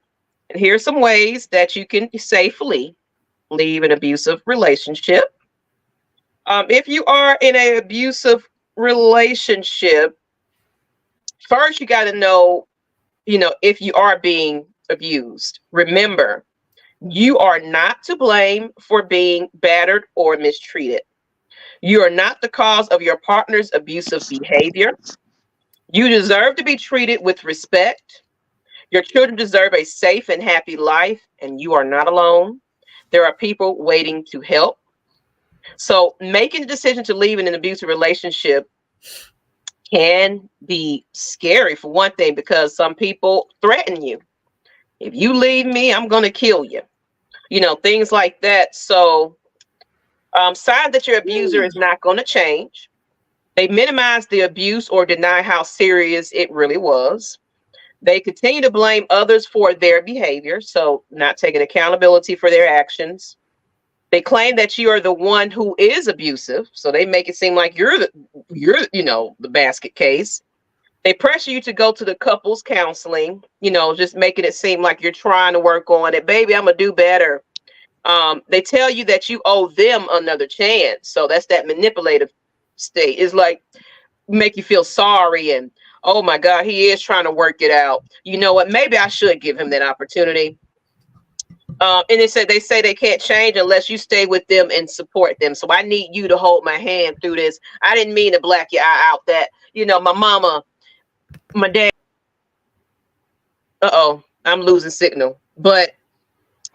And here's some ways that you can safely leave an abusive relationship. If you are in an abusive relationship, first you got to know, if you are being abused. Remember, you are not to blame for being battered or mistreated. You are not the cause of your partner's abusive behavior. You deserve to be treated with respect. Your children deserve a safe and happy life, and you are not alone. There are people waiting to help. So making the decision to leave in an abusive relationship can be scary, for one thing, because some people threaten you. If you leave me, I'm going to kill you. Things like that. So sign that your abuser is not going to change. They minimize the abuse or deny how serious it really was. They continue to blame others for their behavior, so not taking accountability for their actions. They claim that you are the one who is abusive, so they make it seem like you're the basket case. They pressure you to go to the couples counseling, just making it seem like you're trying to work on it. Baby, I'm gonna do better. They tell you that you owe them another chance. So that's that manipulative state. It's like make you feel sorry and oh my God, he is trying to work it out. You know what? Maybe I should give him that opportunity. And they say they can't change unless you stay with them and support them. So I need you to hold my hand through this. I didn't mean to black your eye out that, you know, my mama, my dad. I'm losing signal. But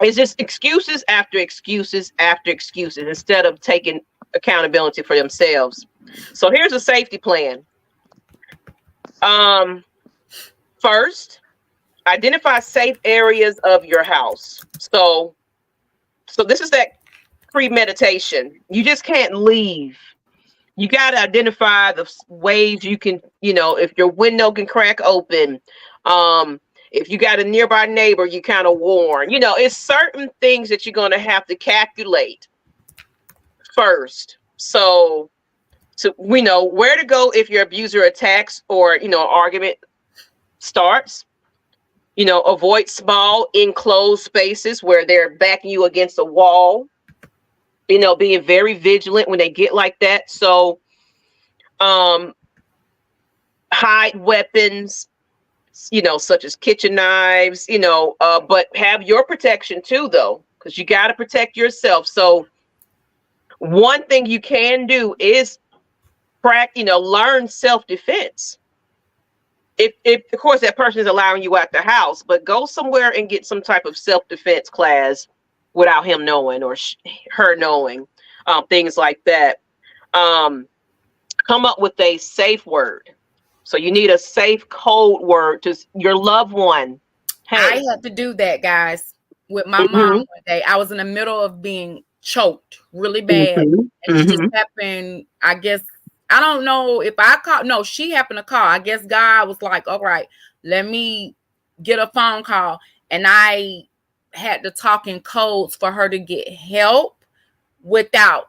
it's just excuses after excuses after excuses instead of taking accountability for themselves. So here's a safety plan. First, identify safe areas of your house. So this is that premeditation. You just can't leave. You got to identify the ways you can, you know, if your window can crack open, if you got a nearby neighbor, you kind of warn, you know, it's certain things that you're going to have to calculate first. So we know where to go if your abuser attacks or, you know, an argument starts. You know, avoid small enclosed spaces where they're backing you against a wall. You know, being very vigilant when they get like that. So hide weapons, you know, such as kitchen knives, you know, but have your protection too, though, because you got to protect yourself. So one thing you can do is learn self-defense. If of course that person is allowing you out the house, but go somewhere and get some type of self-defense class without him knowing or her knowing, things like that. Come up with a safe word. So you need a safe code word to your loved one. Hey. I had to do that, guys, with my mom one day. I was in the middle of being choked really bad. And it just happened, I guess, I don't know if I called. No, she happened to call. I guess God was like, all right, let me get a phone call. And I had to talk in codes for her to get help without,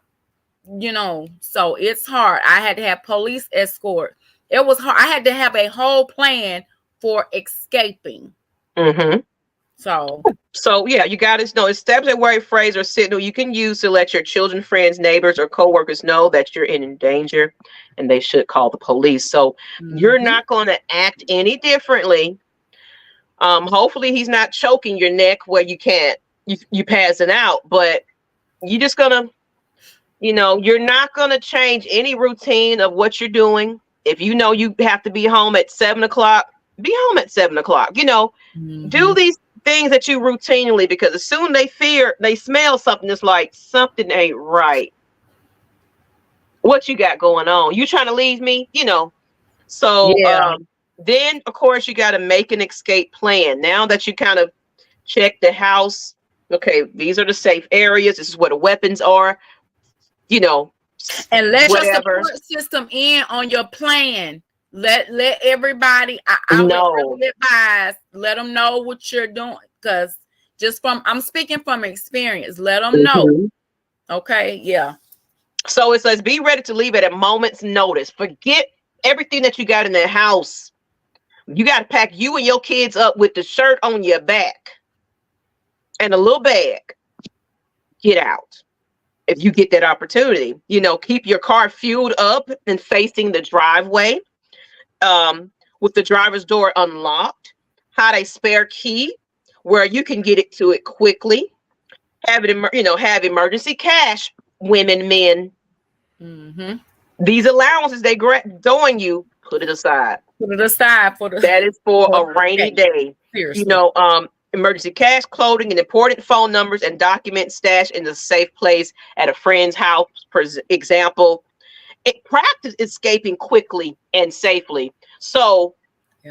you know, so it's hard. I had to have police escort. It was hard. I had to have a whole plan for escaping. So yeah, you got to know establish a word, phrase, or signal you can use to let your children, friends, neighbors, or coworkers know that you're in danger and they should call the police. So you're not going to act any differently. Hopefully he's not choking your neck where you can't, you passing out, but you just gonna, you know, you're not going to change any routine of what you're doing. If you know you have to be home at 7 o'clock, be home at 7 o'clock, you know, do these things that you routinely, because as soon they smell something, it's like something ain't right. What you got going on? You trying to leave me? You know. So then of course you got to make an escape plan. Now that you kind of check the house, okay, these are the safe areas. This is where the weapons are. You know, and let your support system in on your plan. Let everybody, I would advise, let them know what you're doing, because I'm speaking from experience. Let them know. Okay, yeah. So it says be ready to leave at a moment's notice. Forget everything that you got in the house. You got to pack you and your kids up with the shirt on your back and a little bag. Get out. If you get that opportunity, you know, keep your car fueled up and facing the driveway. With the driver's door unlocked, hide a spare key where you can get it to it quickly. Have emergency cash, women, men. These allowances they throwing you, put it aside. Put it aside that is for a rainy day. Seriously. You know, emergency cash, clothing, and important phone numbers and documents stashed in a safe place at a friend's house, for example. Practice escaping quickly and safely. So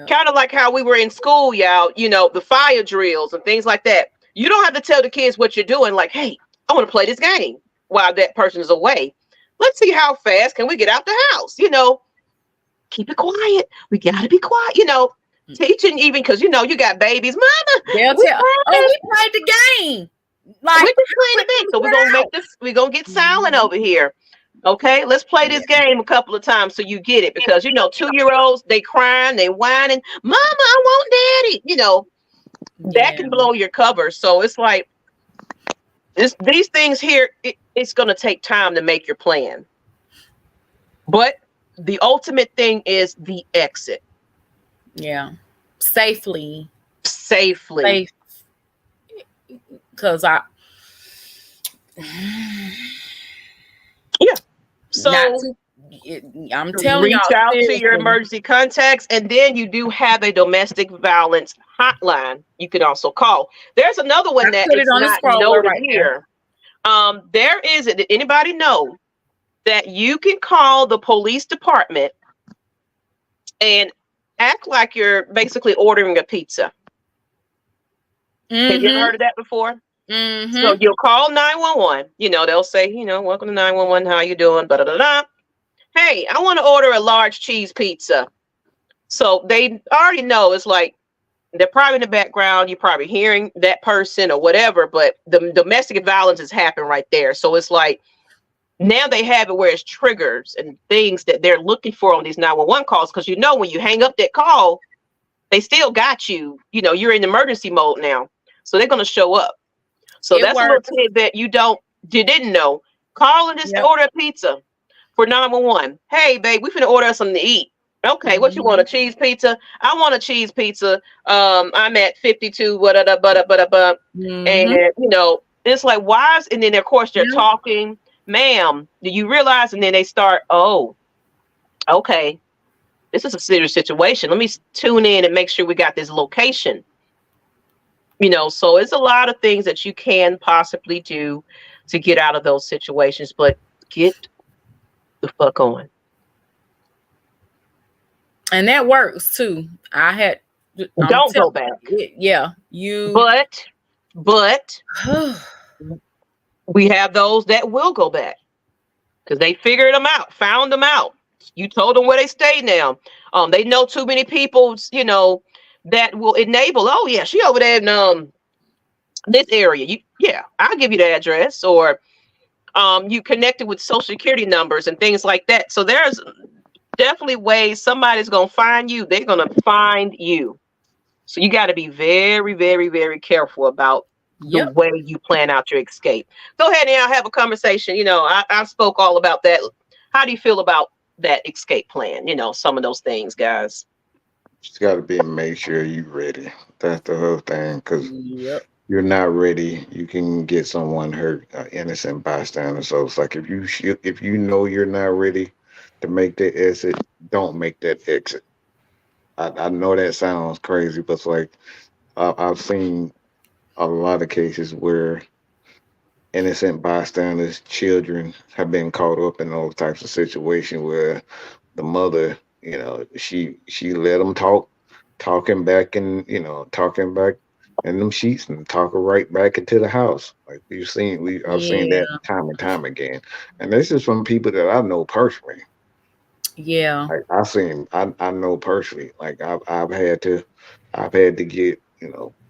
kind of like how we were in school, y'all, you know, the fire drills and things like that. You don't have to tell the kids what you're doing. Like, hey, I want to play this game while that person is away. Let's see how fast can we get out the house? You know, keep it quiet. We got to be quiet, you know, teaching even because, you know, you got babies. Mama, we played the game. Like, we just playing the game. So we're going to get silent over here. Okay, let's play this game a couple of times so you get it, because you know 2-year-olds, they crying, they whining, Mama, I want daddy. You know, that can blow your cover. So it's like these things here, it's going to take time to make your plan. But the ultimate thing is the exit. Yeah. Safely. Safely. Because yeah. So I'm telling reach y'all, out seriously. to your emergency contacts, and then you do have a domestic violence hotline you can also call. There's another one that is not noted here. There is it. Did anybody know that you can call the police department and act like you're basically ordering a pizza? Have you ever heard of that before? So you'll call 911. They'll say, welcome to 911. How you doing? Blah, blah, blah, blah. Hey, I want to order a large cheese pizza. So they already know it's like they're probably in the background. You're probably hearing that person or whatever, but the domestic violence has happened right there. So it's like now they have it where it's triggers and things that they're looking for on these 911 calls. Because when you hang up that call, they still got you. You're in emergency mode now. So they're going to show up. So that's a little tidbit you didn't know. Call and just order a pizza for 911. Hey, babe, we finna order something to eat. Okay, what you want? A cheese pizza? I want a cheese pizza. I'm at 52. And it's like, why? And then of course they're talking. Ma'am, do you realize? And then they start. Oh, okay. This is a serious situation. Let me tune in and make sure we got this location. So it's a lot of things that you can possibly do to get out of those situations, but get the fuck on. And that works too. Don't go back. But we have those that will go back because they figured them out, found them out. You told them where they stay now. They know too many people, that will enable. Oh yeah, she over there in this area. I'll give you the address, or you connected with social security numbers and things like that. So there's definitely ways somebody's gonna find you. They're gonna find you. So you got to be very, very, very careful about the way you plan out your escape. Go ahead and I'll have a conversation. I spoke all about that. How do you feel about that escape plan? Some of those things, guys. Just got to make sure you're ready. That's the whole thing. Because you're not ready, you can get someone hurt, innocent bystander. So it's like if you know you're not ready to make that exit, don't make that exit. I know that sounds crazy, but it's like I've seen a lot of cases where innocent bystanders, children, have been caught up in those types of situations where the mother, she let them talking back in them sheets and talking right back into the house. Like I've seen that time and time again. And this is from people that I know personally. Yeah. Like I know personally. Like I've had to get,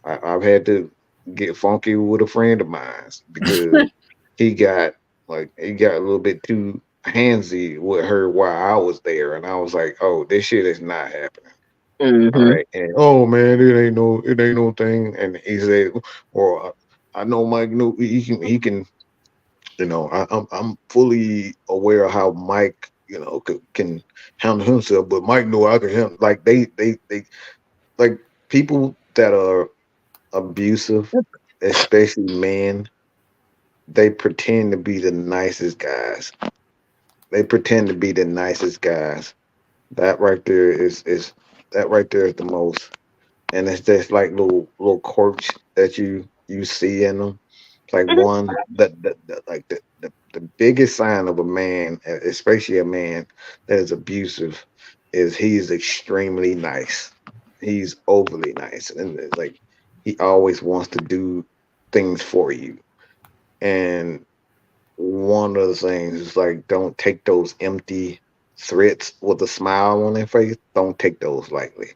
I've had to get funky with a friend of mine because he got a little bit too handsy with her while I was there, and I was like, oh, this shit is not happening. Mm-hmm. All right, and oh man, it ain't no thing. And he said, or I know Mike, he can, I'm fully aware of how Mike, can handle himself, but Mike know I can handle. Like they like people that are abusive, especially men, they pretend to be the nicest guys. That right there is the most, and it's just like little quirks that you see in them. It's like one the biggest sign of a man, especially a man that is abusive, is he's extremely nice. He's overly nice, and it's like he always wants to do things for you. And one of the things is like, don't take those empty threats with a smile on their face. Don't take those lightly.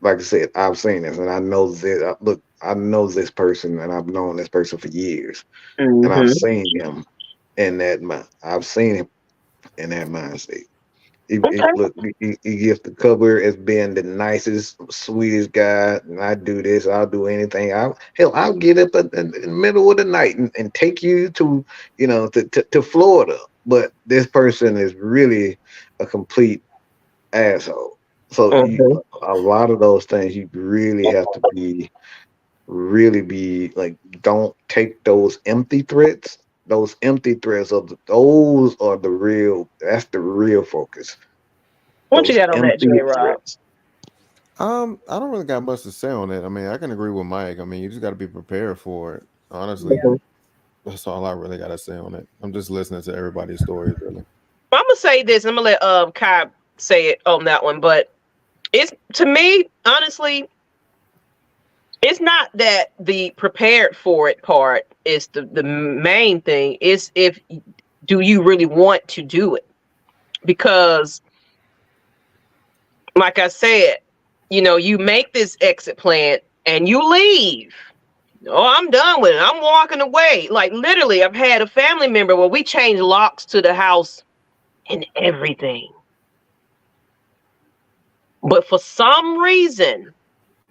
Like I said, I've seen this, and I know that. Look, I know this person, and I've known this person for years, and I've seen him in that mind. I've seen him in that mind state. Okay. Look, he gets the cover as being the nicest, sweetest guy. And I do this, I'll do anything. I'll get up in the middle of the night and take you to, to Florida. But this person is really a complete asshole. So Mhm. a lot of those things you really have to really be like, don't take those empty threats. Those empty threats those are the real. That's the real focus. What you Those got on that, J. empty Rob? threats. I don't really got much to say on it. I mean, I can agree with Mike. I mean, you just got to be prepared for it. Honestly, Yeah. Mhm. that's all I really got to say on it. I'm just listening to everybody's stories, really. I'm gonna say this. I'm gonna let Kai say it on that one, but it's, to me, honestly, it's not that the prepared for it part is the main thing. Is if do you really want to do it? Because, like I said, you make this exit plan and you leave. Oh, I'm done with it. I'm walking away. Like, literally, I've had a family member where we changed locks to the house and everything. But for some reason,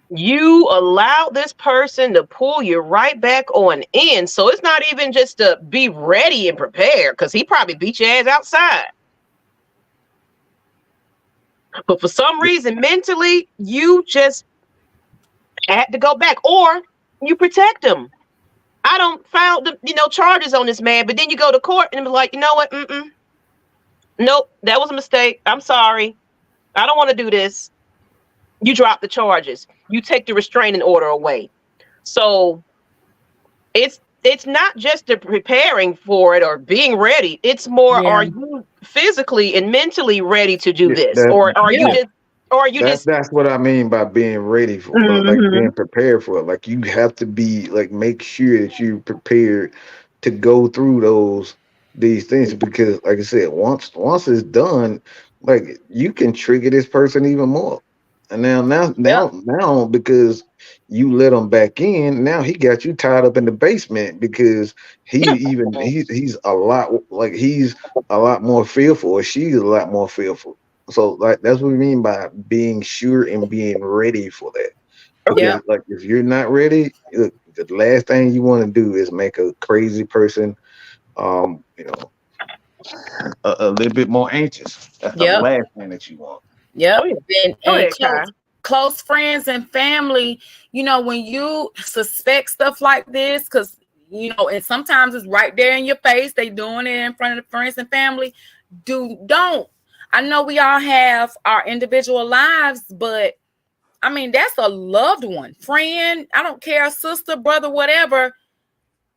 you allow this person to pull you right back on in. So it's not even just to be ready and prepared, because he probably beat your ass outside. But for some reason, mentally, you just had to go back, or you protect him. I don't file the charges on this man, but then you go to court and be like, you know what? Nope, that was a mistake. I'm sorry. I don't want to do this. You drop the charges. You take the restraining order away. So it's not just the preparing for it or being ready. It's more, Yeah. are you physically and mentally ready to do Yeah, this, or are you Yeah. just, or are you just? that's what I mean by being ready for, like Mhm. being prepared for it. Like you have to be like, make sure that you're prepared to go through these things, because like I said, once it's done, like you can trigger this person even more. And Yeah. now because you let him back in, now he got you tied up in the basement, because Yeah. he's a lot, like he's a lot more fearful, or she's a lot more fearful. So like that's what we mean by being sure and being ready for that. Yeah. Because like if you're not ready, look, the last thing you want to do is make a crazy person, um, you know, a little bit more anxious. That's the Yep. last thing that you want. Oh Yep. yeah. And Go and ahead, Kai. close friends and family, when you suspect stuff like this, because and sometimes it's right there in your face, they doing it in front of the friends and family. Don't. I know we all have our individual lives, but I mean, that's a loved one, friend. I don't care, sister, brother, whatever.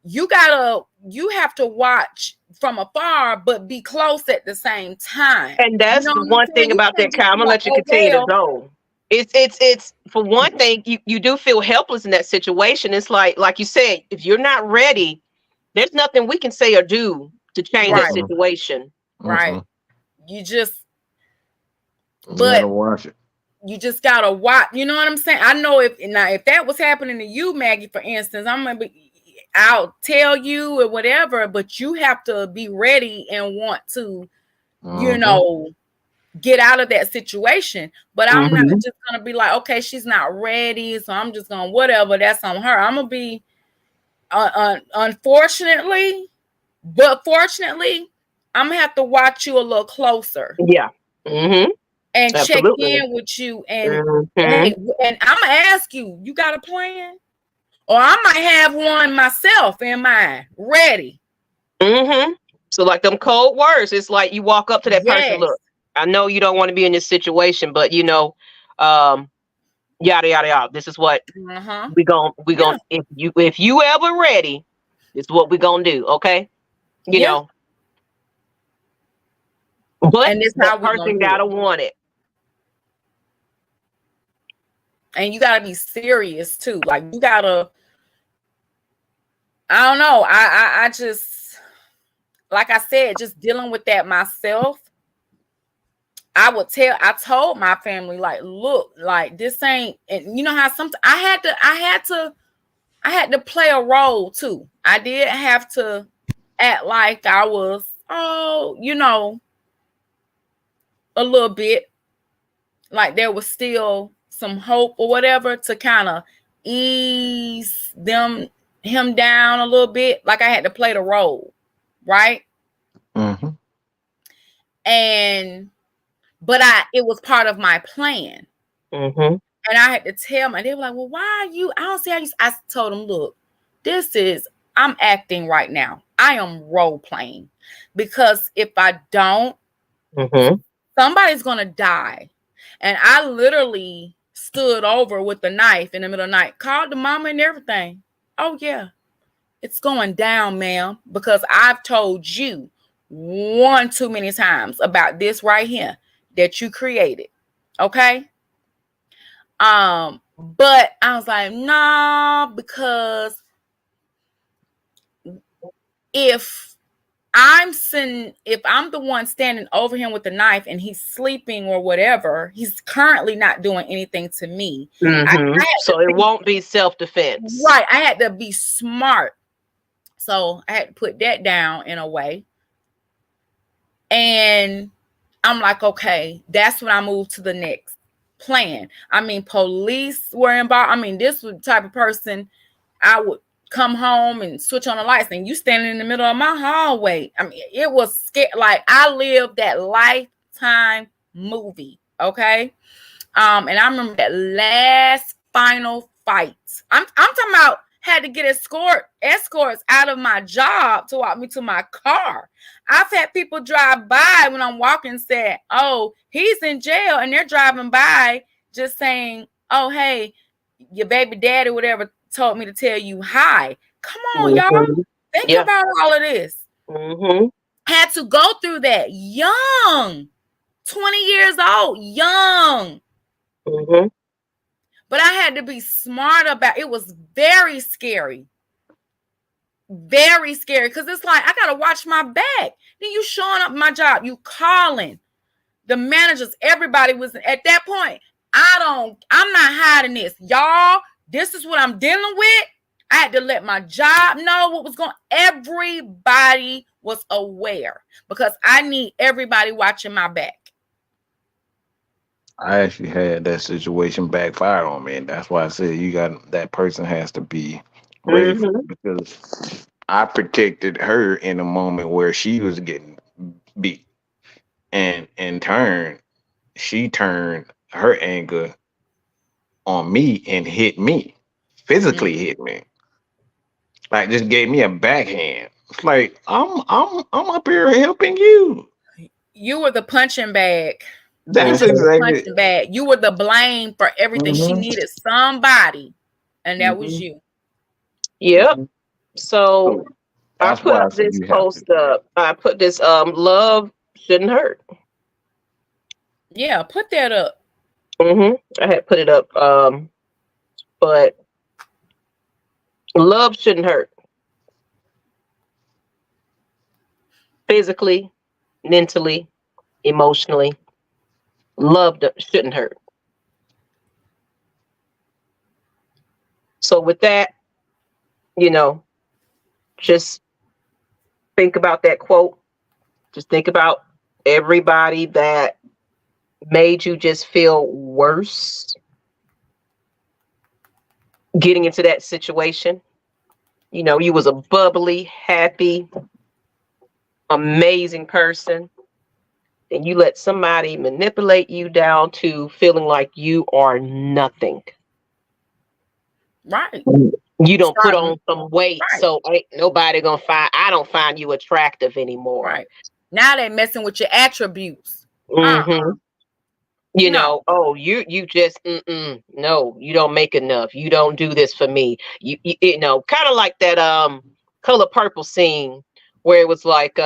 You have to watch from afar, but be close at the same time. And You that's know the what I'm one saying? thing You about can't that, just Kai. I'm be gonna like, let you oh continue to well, go. It's for one thing, you do feel helpless in that situation. It's like you said, if you're not ready, there's nothing we can say or do to change that right, Mm-mm, situation. right. mm-mm. You just, You gotta but watch it. you just gotta watch. You know what I'm saying? I know if that was happening to you, Maggie, for instance, I'll tell you or whatever, but you have to be ready and want to, you Mm-hmm. know, get out of that situation. But I'm not Mm-hmm. just gonna be like, okay, she's not ready, so I'm just gonna whatever. That's on her. I'm gonna be, unfortunately, but fortunately, I'm gonna have to watch you a little closer Yeah. Mm-hmm. and check Absolutely. in with you. And Mm-hmm. hey, and I'm gonna ask you, you got a plan? Or I might have one myself in mind, ready. Mm-hmm. So like them cold words, it's like you walk up to that person, Yes. look, I know you don't want to be in this situation, but um, yada yada yada. This is what Uh-huh. we gon' Yeah. if you ever ready, this is what we gonna do, okay? You Yeah. know, but And this that how we gonna person do it. gotta want it. And you gotta be serious too. Like you gotta, I don't know. I just, like I said, just dealing with that myself. I told my family, like, look, like this ain't, and you know how sometimes I had to play a role too. I did have to act like I was, a little bit, like there was still some hope or whatever to kind of ease him down a little bit. Like I had to play the role, right? Mm-hmm. But it was part of my plan. Mm-hmm. And I had to tell them, and they were like, well, why are you? I don't see how you. I told them, look, I'm acting right now. I am role playing, because if I don't, somebody's going to die. And I literally stood over with the knife in the middle of the night, called the mama and everything. Oh, yeah, it's going down, ma'am, because I've told you one too many times about this right here that you created. Okay. But I was like, no, because if I'm the one standing over him with the knife and he's sleeping or whatever, he's currently not doing anything to me. So it won't be self-defense. Right. I had to be smart. So I had to put that down in a way. And I'm like, okay, that's when I moved to the next plan. I mean, police were involved. I mean, this was the type of person I would come home and switch on the lights and you standing in the middle of my hallway. I mean, it was scary. Like I lived that Lifetime movie. Okay. And I remember that last final fight. I'm talking about had to get escorts out of my job to walk me to my car. I've had people drive by when I'm walking and say, oh, he's in jail. And they're driving by just saying, oh, hey, your baby daddy, whatever, told me to tell you hi. Come on, y'all. Think about all of this. Had to go through that young, 20 years old, young. But I had to be smart about it. It was very scary. Very scary. Because it's like, I got to watch my back. Then you showing up my job. You calling. The managers, everybody was at that point. I'm not hiding this. Y'all, this is what I'm dealing with. I had to let my job know what was going on. Everybody was aware because I need everybody watching my back. I actually had that situation backfire on me, and that's why I said that person has to be ready for it, because I protected her in a moment where she was getting beat, and in turn, she turned her anger on me and hit me, physically hit me, like just gave me a backhand. It's like I'm up here helping you. You were the punching bag. That's exactly bad. You were the blame for everything. She needed somebody, and that was you. Yep. So I put this post up. I put this love shouldn't hurt. Yeah, put that up. I had put it up. But love shouldn't hurt. Physically, mentally, emotionally. Love shouldn't hurt. So with that, just think about that quote. Just think about everybody that made you just feel worse getting into that situation. You was a bubbly, happy, amazing person. And you let somebody manipulate you down to feeling like you are nothing. Right. You don't put on some weight, so ain't nobody gonna I don't find you attractive anymore. Right. Now they're messing with your attributes. Oh, you just no, you don't make enough. You don't do this for me. You kind of like that Color Purple scene where it was like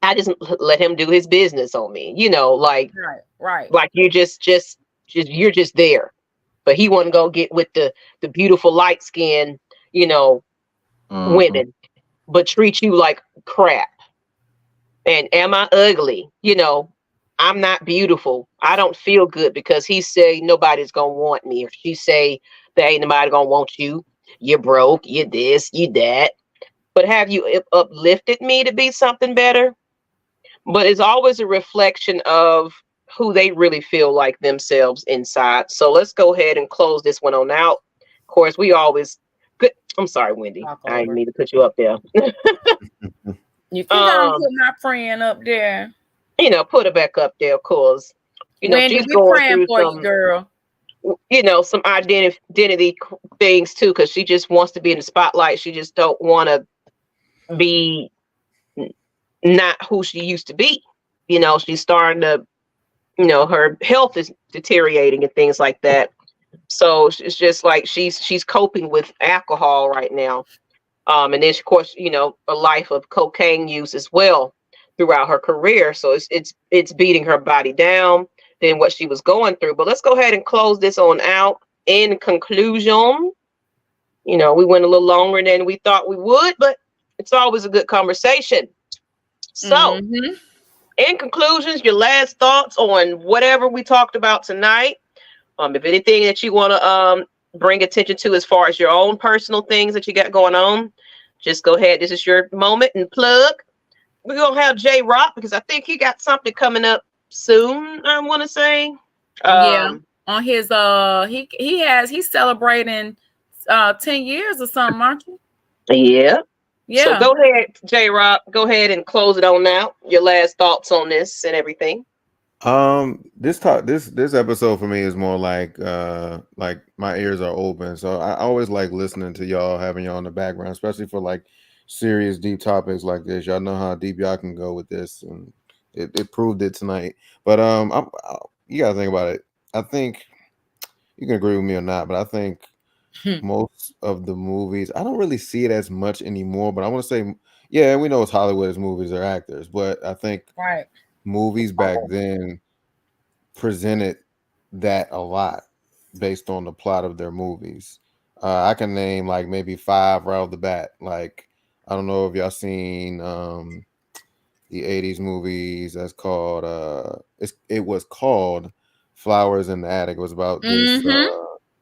I just let him do his business on me, right. Like you just you're just there, but he wouldn't go get with the beautiful light skin, women, but treat you like crap. And am I ugly? I'm not beautiful. I don't feel good because he say nobody's gonna want me, or she say there ain't nobody gonna want you. You're broke. You're this. You that. But have you uplifted me to be something better? but it's always a reflection of who they really feel like themselves inside. So let's go ahead and close this one on out. Of course, we always good. I'm sorry, Wendy. I didn't mean to put you up there. You can put my friend up there. You know, put her back up there, of course. You know, Wendy, she's we going praying through for some, you, girl. you know, some identity things too, because she just wants to be in the spotlight. She just don't want to be not who she used to be. You know, she's starting to, you know, her health is deteriorating and things like that. So it's just like she's coping with alcohol right now. And then of course, you know, a life of cocaine use as well throughout her career. So it's beating her body down than what she was going through. But let's go ahead and close this on out. In conclusion, you know, we went a little longer than we thought we would, but it's always a good conversation. So in conclusions, your last thoughts on whatever we talked about tonight. If anything that you want to bring attention to as far as your own personal things that you got going on, just go ahead. This is your moment and plug. We're gonna have J Rock because I think he got something coming up soon. I want to say, yeah, on his he's celebrating 10 years or something, aren't you? Yeah. Yeah. So go ahead, J Rock. Go ahead and close it on out. Your last thoughts on this and everything. This episode for me is more like my ears are open. So I always like listening to y'all, having y'all in the background, especially for like serious deep topics like this. Y'all know how deep y'all can go with this, and it proved it tonight. But you gotta think about it. I think you can agree with me or not, but I think most of the movies, I don't really see it as much anymore. But I want to say, yeah, we know it's Hollywood, it's movies, they're actors, but I think movies back then presented that a lot based on the plot of their movies. I can name like maybe 5 right off the bat. Like, I don't know if y'all seen the 80s movies that's called it was called Flowers in the Attic. It was about this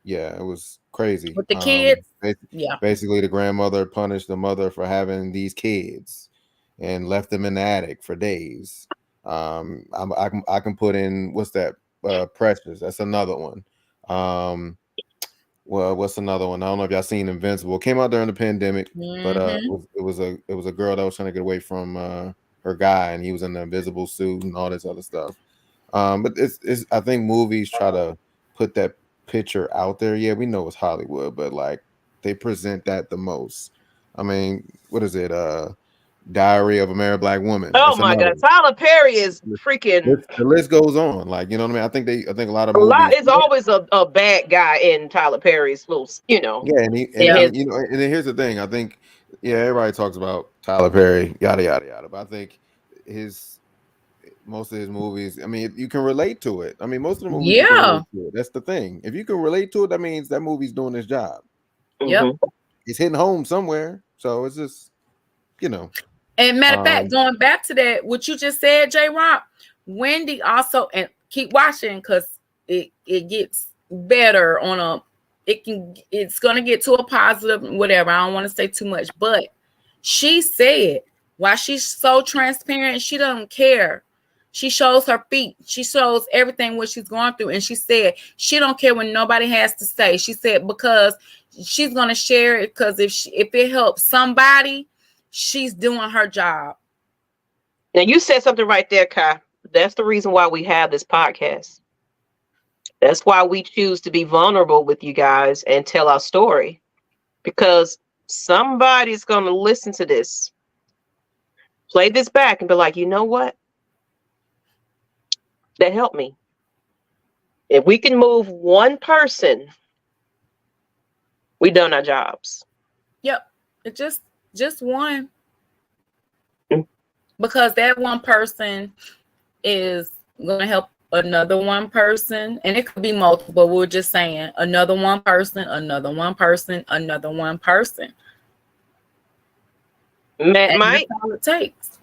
yeah, it was crazy. With the kids. Basically the grandmother punished the mother for having these kids and left them in the attic for days. I can put in, what's that? Precious. That's another one. Well, what's another one? I don't know if y'all seen Invincible. It came out during the pandemic, but it was a girl that was trying to get away from her guy, and he was in the invisible suit and all this other stuff. But it's I think movies try to put that picture out there. Yeah, we know it's Hollywood, but like they present that the most. I mean, what is it? Diary of a Married Black Woman. Oh my God, Tyler Perry is freaking. The list goes on. Like, you know what I mean? I think a lot of movies. It's always a bad guy in Tyler Perry's little, you know. Yeah, and you know, and then here's the thing. I think, yeah, everybody talks about Tyler Perry, yada yada yada. But I think most of his movies, I mean, you can relate to it. I mean, most of the movies, you can relate to it. That's the thing. If you can relate to it, that means that movie's doing its job. Yep, it's hitting home somewhere. So it's just, you know. And matter of fact, going back to that, what you just said, J Rock, Wendy also, and keep watching because it gets better it's gonna get to a positive, whatever. I don't want to say too much, but she said while she's so transparent, she doesn't care. She shows her feet, she shows everything what she's going through, and she said she don't care when nobody has to say. She said because she's gonna share it because if it helps somebody, she's doing her job. Now you said something right there, Kai. That's the reason why we have this podcast. That's why we choose to be vulnerable with you guys and tell our story, because somebody's going to listen to this, play this back and be like, you know what? That helped me. If we can move one person, we done our jobs. Yep. It just one, because that one person is going to help another one person, and it could be multiple. We're just saying another one person, another one person, another one person. Matt, Mike, that's all it takes.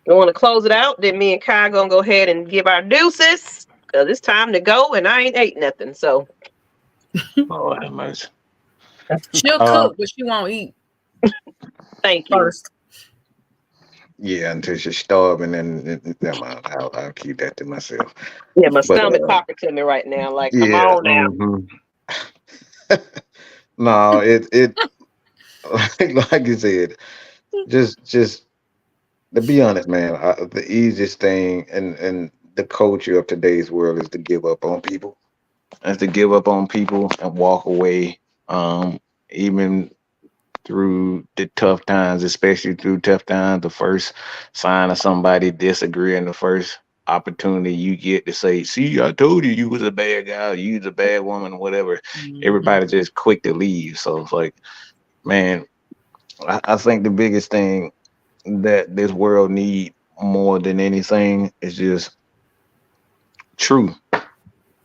You want to close it out? Then me and Kai gonna go ahead and give our deuces because it's time to go, and I ain't ate nothing. So, oh, that much. She'll cook, but she won't eat. Thank you. First. Yeah, until she's starving, and never mind. I'll keep that to myself. Yeah, my But stomach talking to me right now. Like, come yeah, on now. no, it like you said, just to be honest, man. The easiest thing and the culture of today's world is to give up on people. Is to give up on people and walk away. Even through the tough times, especially through tough times, the first sign of somebody disagreeing, the first opportunity you get to say, see, I told you was a bad guy, you was a bad woman, whatever, everybody just quick to leave. So it's like, man, I think the biggest thing that this world need more than anything is just truth.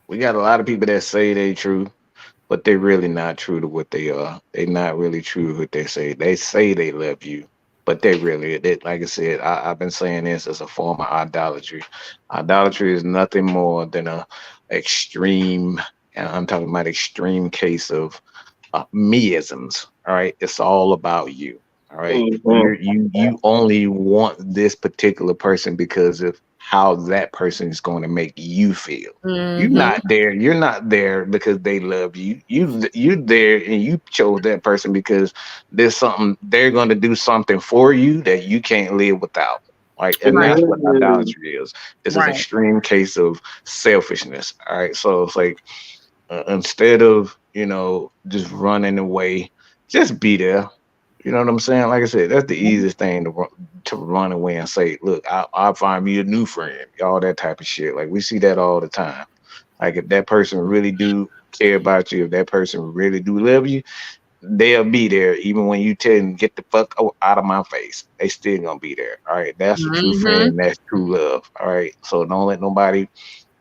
We got a lot of people that say they true, but they're really not true to what they are. They're not really true to what they say. They say they love you, but like I said, I've been saying this as a form of idolatry. Idolatry is nothing more than a extreme, and I'm talking about extreme case of meisms. All right, it's all about you. All right, you only want this particular person because of how that person is going to make you feel. You're not there. You're not there because they love you. You're there, and you chose that person because there's something they're going to do something for you that you can't live without. Like, and that's what idolatry is. It's an extreme case of selfishness. All right, so it's like instead of just running away, just be there. You know what I'm saying? Like I said, that's the easiest thing to run away and say, look, I'll find me a new friend, all that type of shit. Like, we see that all the time. Like, if that person really do care about you, if that person really do love you, they'll be there. Even when you tell them, get the fuck out of my face, they still gonna be there. All right. That's a true friend. That's true love. All right. So don't let nobody,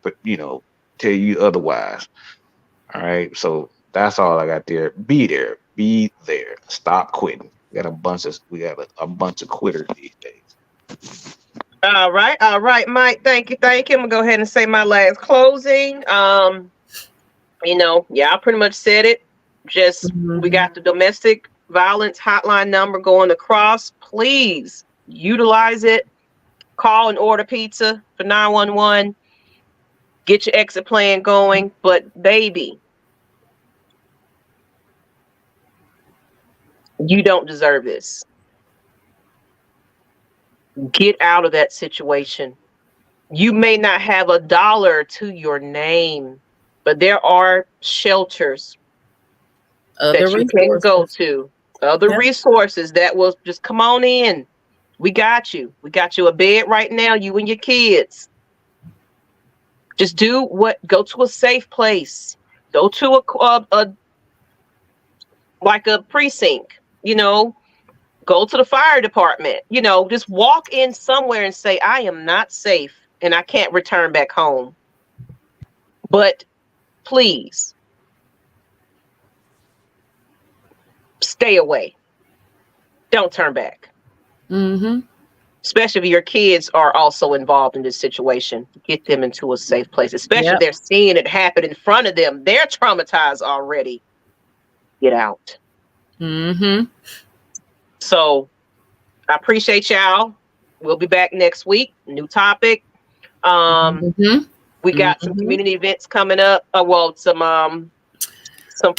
tell you otherwise. All right. So that's all I got there. Be there. Be there. Stop quitting. We got a bunch of quitters these days. All right, Mike. Thank you. I'm gonna go ahead and say my last closing. I pretty much said it. Just we got the domestic violence hotline number going across. Please utilize it. Call and order pizza for 911. Get your exit plan going. But baby, you don't deserve this. Get out of that situation. You may not have a dollar to your name, but there are shelters that you can go to. Other resources that will just come on in. We got you. We got you a bed right now, you and your kids. Just go to a safe place. Go to a precinct, go to the fire department, just walk in somewhere and say, I am not safe and I can't return back home. But please stay away. Don't turn back. Especially if your kids are also involved in this situation. Get them into a safe place, especially if they're seeing it happen in front of them. They're traumatized already. Get out. So I appreciate y'all. We'll be back next week. New topic. We got some community events coming up. Some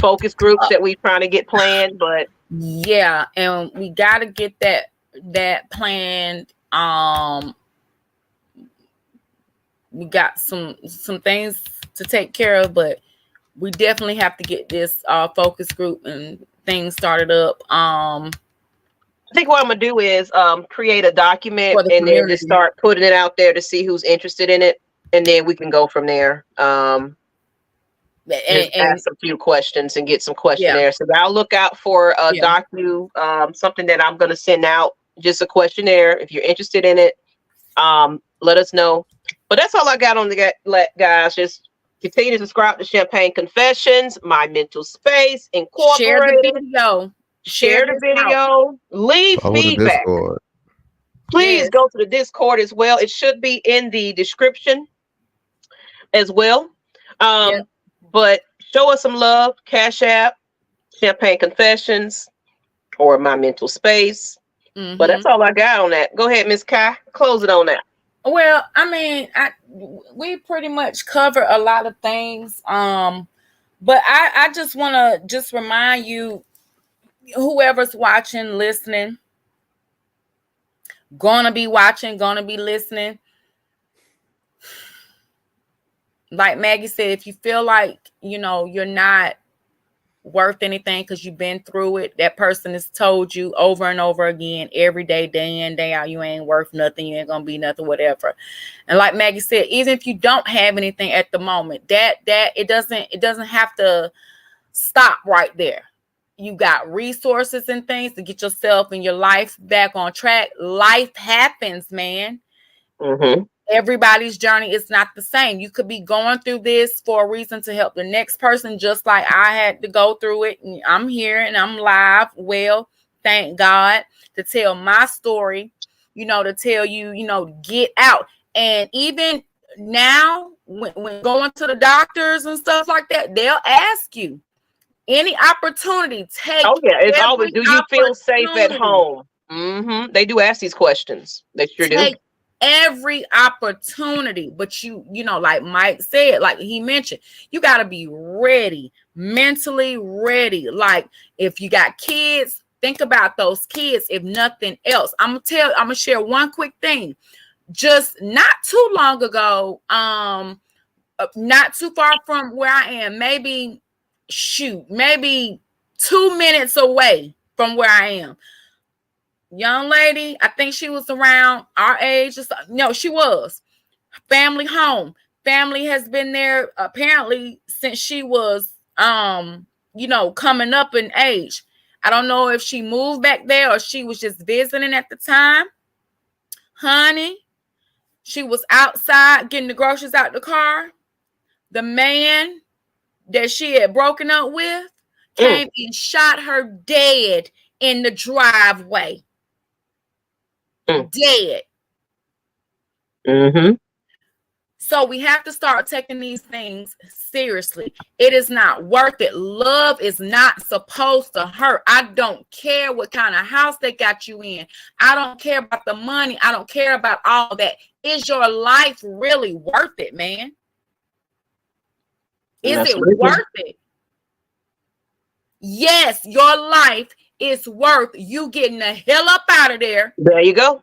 focus groups that we're trying to get planned. But and we got to get that planned. We got some things to take care of, but we definitely have to get this focus group and things started up. I think what I'm gonna do is create a document and then just start putting it out there to see who's interested in it, and then we can go from there. And ask a few questions and get some questionnaires. So I'll look out for a something that I'm gonna send out, just a questionnaire. If you're interested in it, let us know. But that's all I got on the guys. Just continue to subscribe to Champagne Confessions, My Mental Space Incorporated. Share the video. Share the video. Leave feedback. Please go to the Discord as well. It should be in the description as well. But show us some love. Cash App, Champagne Confessions, or My Mental Space. But that's all I got on that. Go ahead, Miss Kai. Close it on that. Well, I mean, we pretty much cover a lot of things. But I just want to just remind you, whoever's watching, listening, gonna be watching, gonna be listening. Like Maggie said, if you feel like, you're not worth anything because you've been through it, that person has told you over and over again, every day, day in, day out, you ain't worth nothing, you ain't gonna be nothing, whatever. And like Maggie said, even if you don't have anything at the moment, that it doesn't have to stop right there. You got resources and things to get yourself and your life back on track. Life happens, man. Everybody's journey is not the same. You could be going through this for a reason to help the next person, just like I had to go through it. And I'm here and I'm live. Well, thank God, to tell my story, to tell you, get out. And even now, when going to the doctors and stuff like that, they'll ask you any opportunity. Take. Oh yeah, it's always. Do you feel safe at home? They do ask these questions. They sure do. Every opportunity, but you like Mike said, like he mentioned, you got to be ready, mentally ready. Like if you got kids, think about those kids. If nothing else, I'm gonna share one quick thing. Just not too long ago, not too far from where I am, maybe 2 minutes away from where I am. Young lady, I think she was around our age. No, she was. Family home. Family has been there apparently since she was, coming up in age. I don't know if she moved back there or she was just visiting at the time. Honey, she was outside getting the groceries out the car. The man that she had broken up with came and shot her dead in the driveway. Dead. So we have to start taking these things seriously. It is not worth it. Love is not supposed to hurt. I don't care what kind of house they got you in. I don't care about the money. I don't care about all that. Is your life really worth it, man? Is it worth it? Yes, your life is worth you getting the hell up out of there. There you go.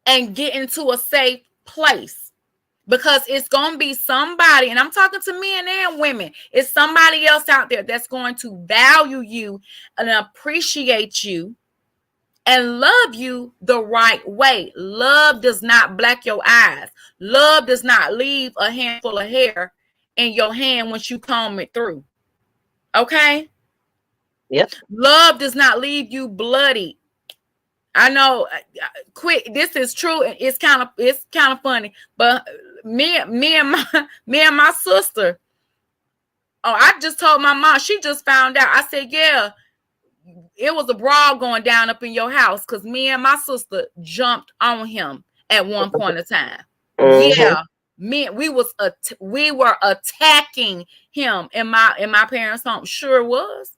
And get into a safe place, because it's going to be somebody, and I'm talking to men and women, it's somebody else out there that's going to value you and appreciate you and love you the right way. Love does not black your eyes. Love does not leave a handful of hair in your hand once you comb it through. Okay? Yep. Love does not leave you bloody. I know, quick. This is true. It's kind of funny, but me and my sister. Oh, I just told my mom. She just found out. I said, yeah, it was a brawl going down up in your house because me and my sister jumped on him at one point in time. Yeah, we were attacking him in my parents' home. Sure was.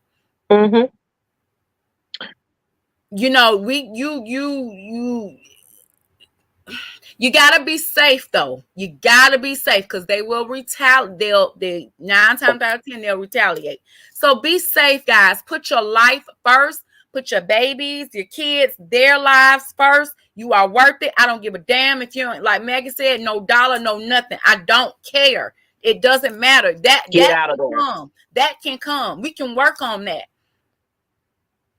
You gotta be safe though. You gotta be safe because they will retaliate. They 9 times out of 10 they'll retaliate. So be safe, guys. Put your life first. Put your babies, your kids, their lives first. You are worth it. I don't give a damn if you, like Maggie said, no dollar, no nothing. I don't care. It doesn't matter. That can come. We can work on that.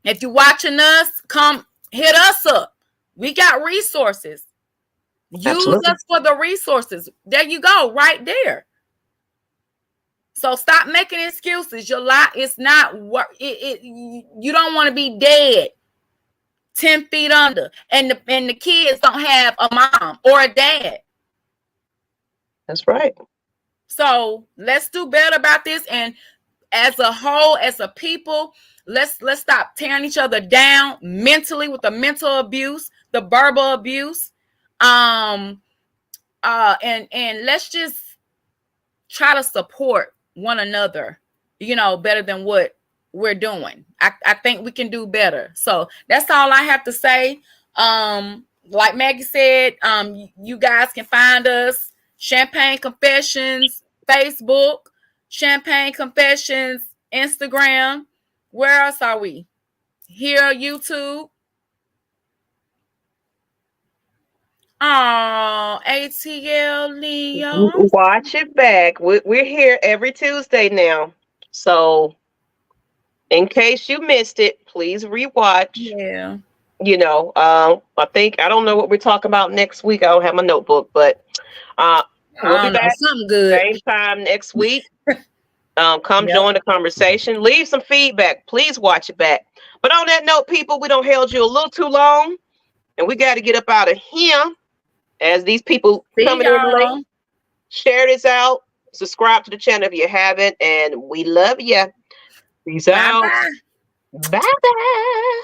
If you're watching us, come hit us up. We got resources. Use us for the resources. There you go, right there. So stop making excuses. Your life is not work. You don't want to be dead 10 feet under, and the kids don't have a mom or a dad. That's right. So let's do better about this. And as a whole, as a people, let's stop tearing each other down mentally with the mental abuse, the verbal abuse, and let's just try to support one another, better than what we're doing. I think we can do better. So that's all I have to say. Like Maggie said, you guys can find us Champagne Confessions Facebook, Champagne Confessions Instagram. Where else are we? Here, YouTube. Oh, ATL Leon. Watch it back. We're here every Tuesday now. So in case you missed it, please rewatch. Yeah. You know, I don't know what we're talking about next week. I don't have my notebook, but we'll be back something good. same time next week. Come join the conversation. Leave some feedback. Please watch it back. But on that note, people, we don't held you a little too long, and we got to get up out of here. As these people coming in late, share this out. Subscribe to the channel if you haven't, and we love you. Peace out. Bye-bye. Bye-bye.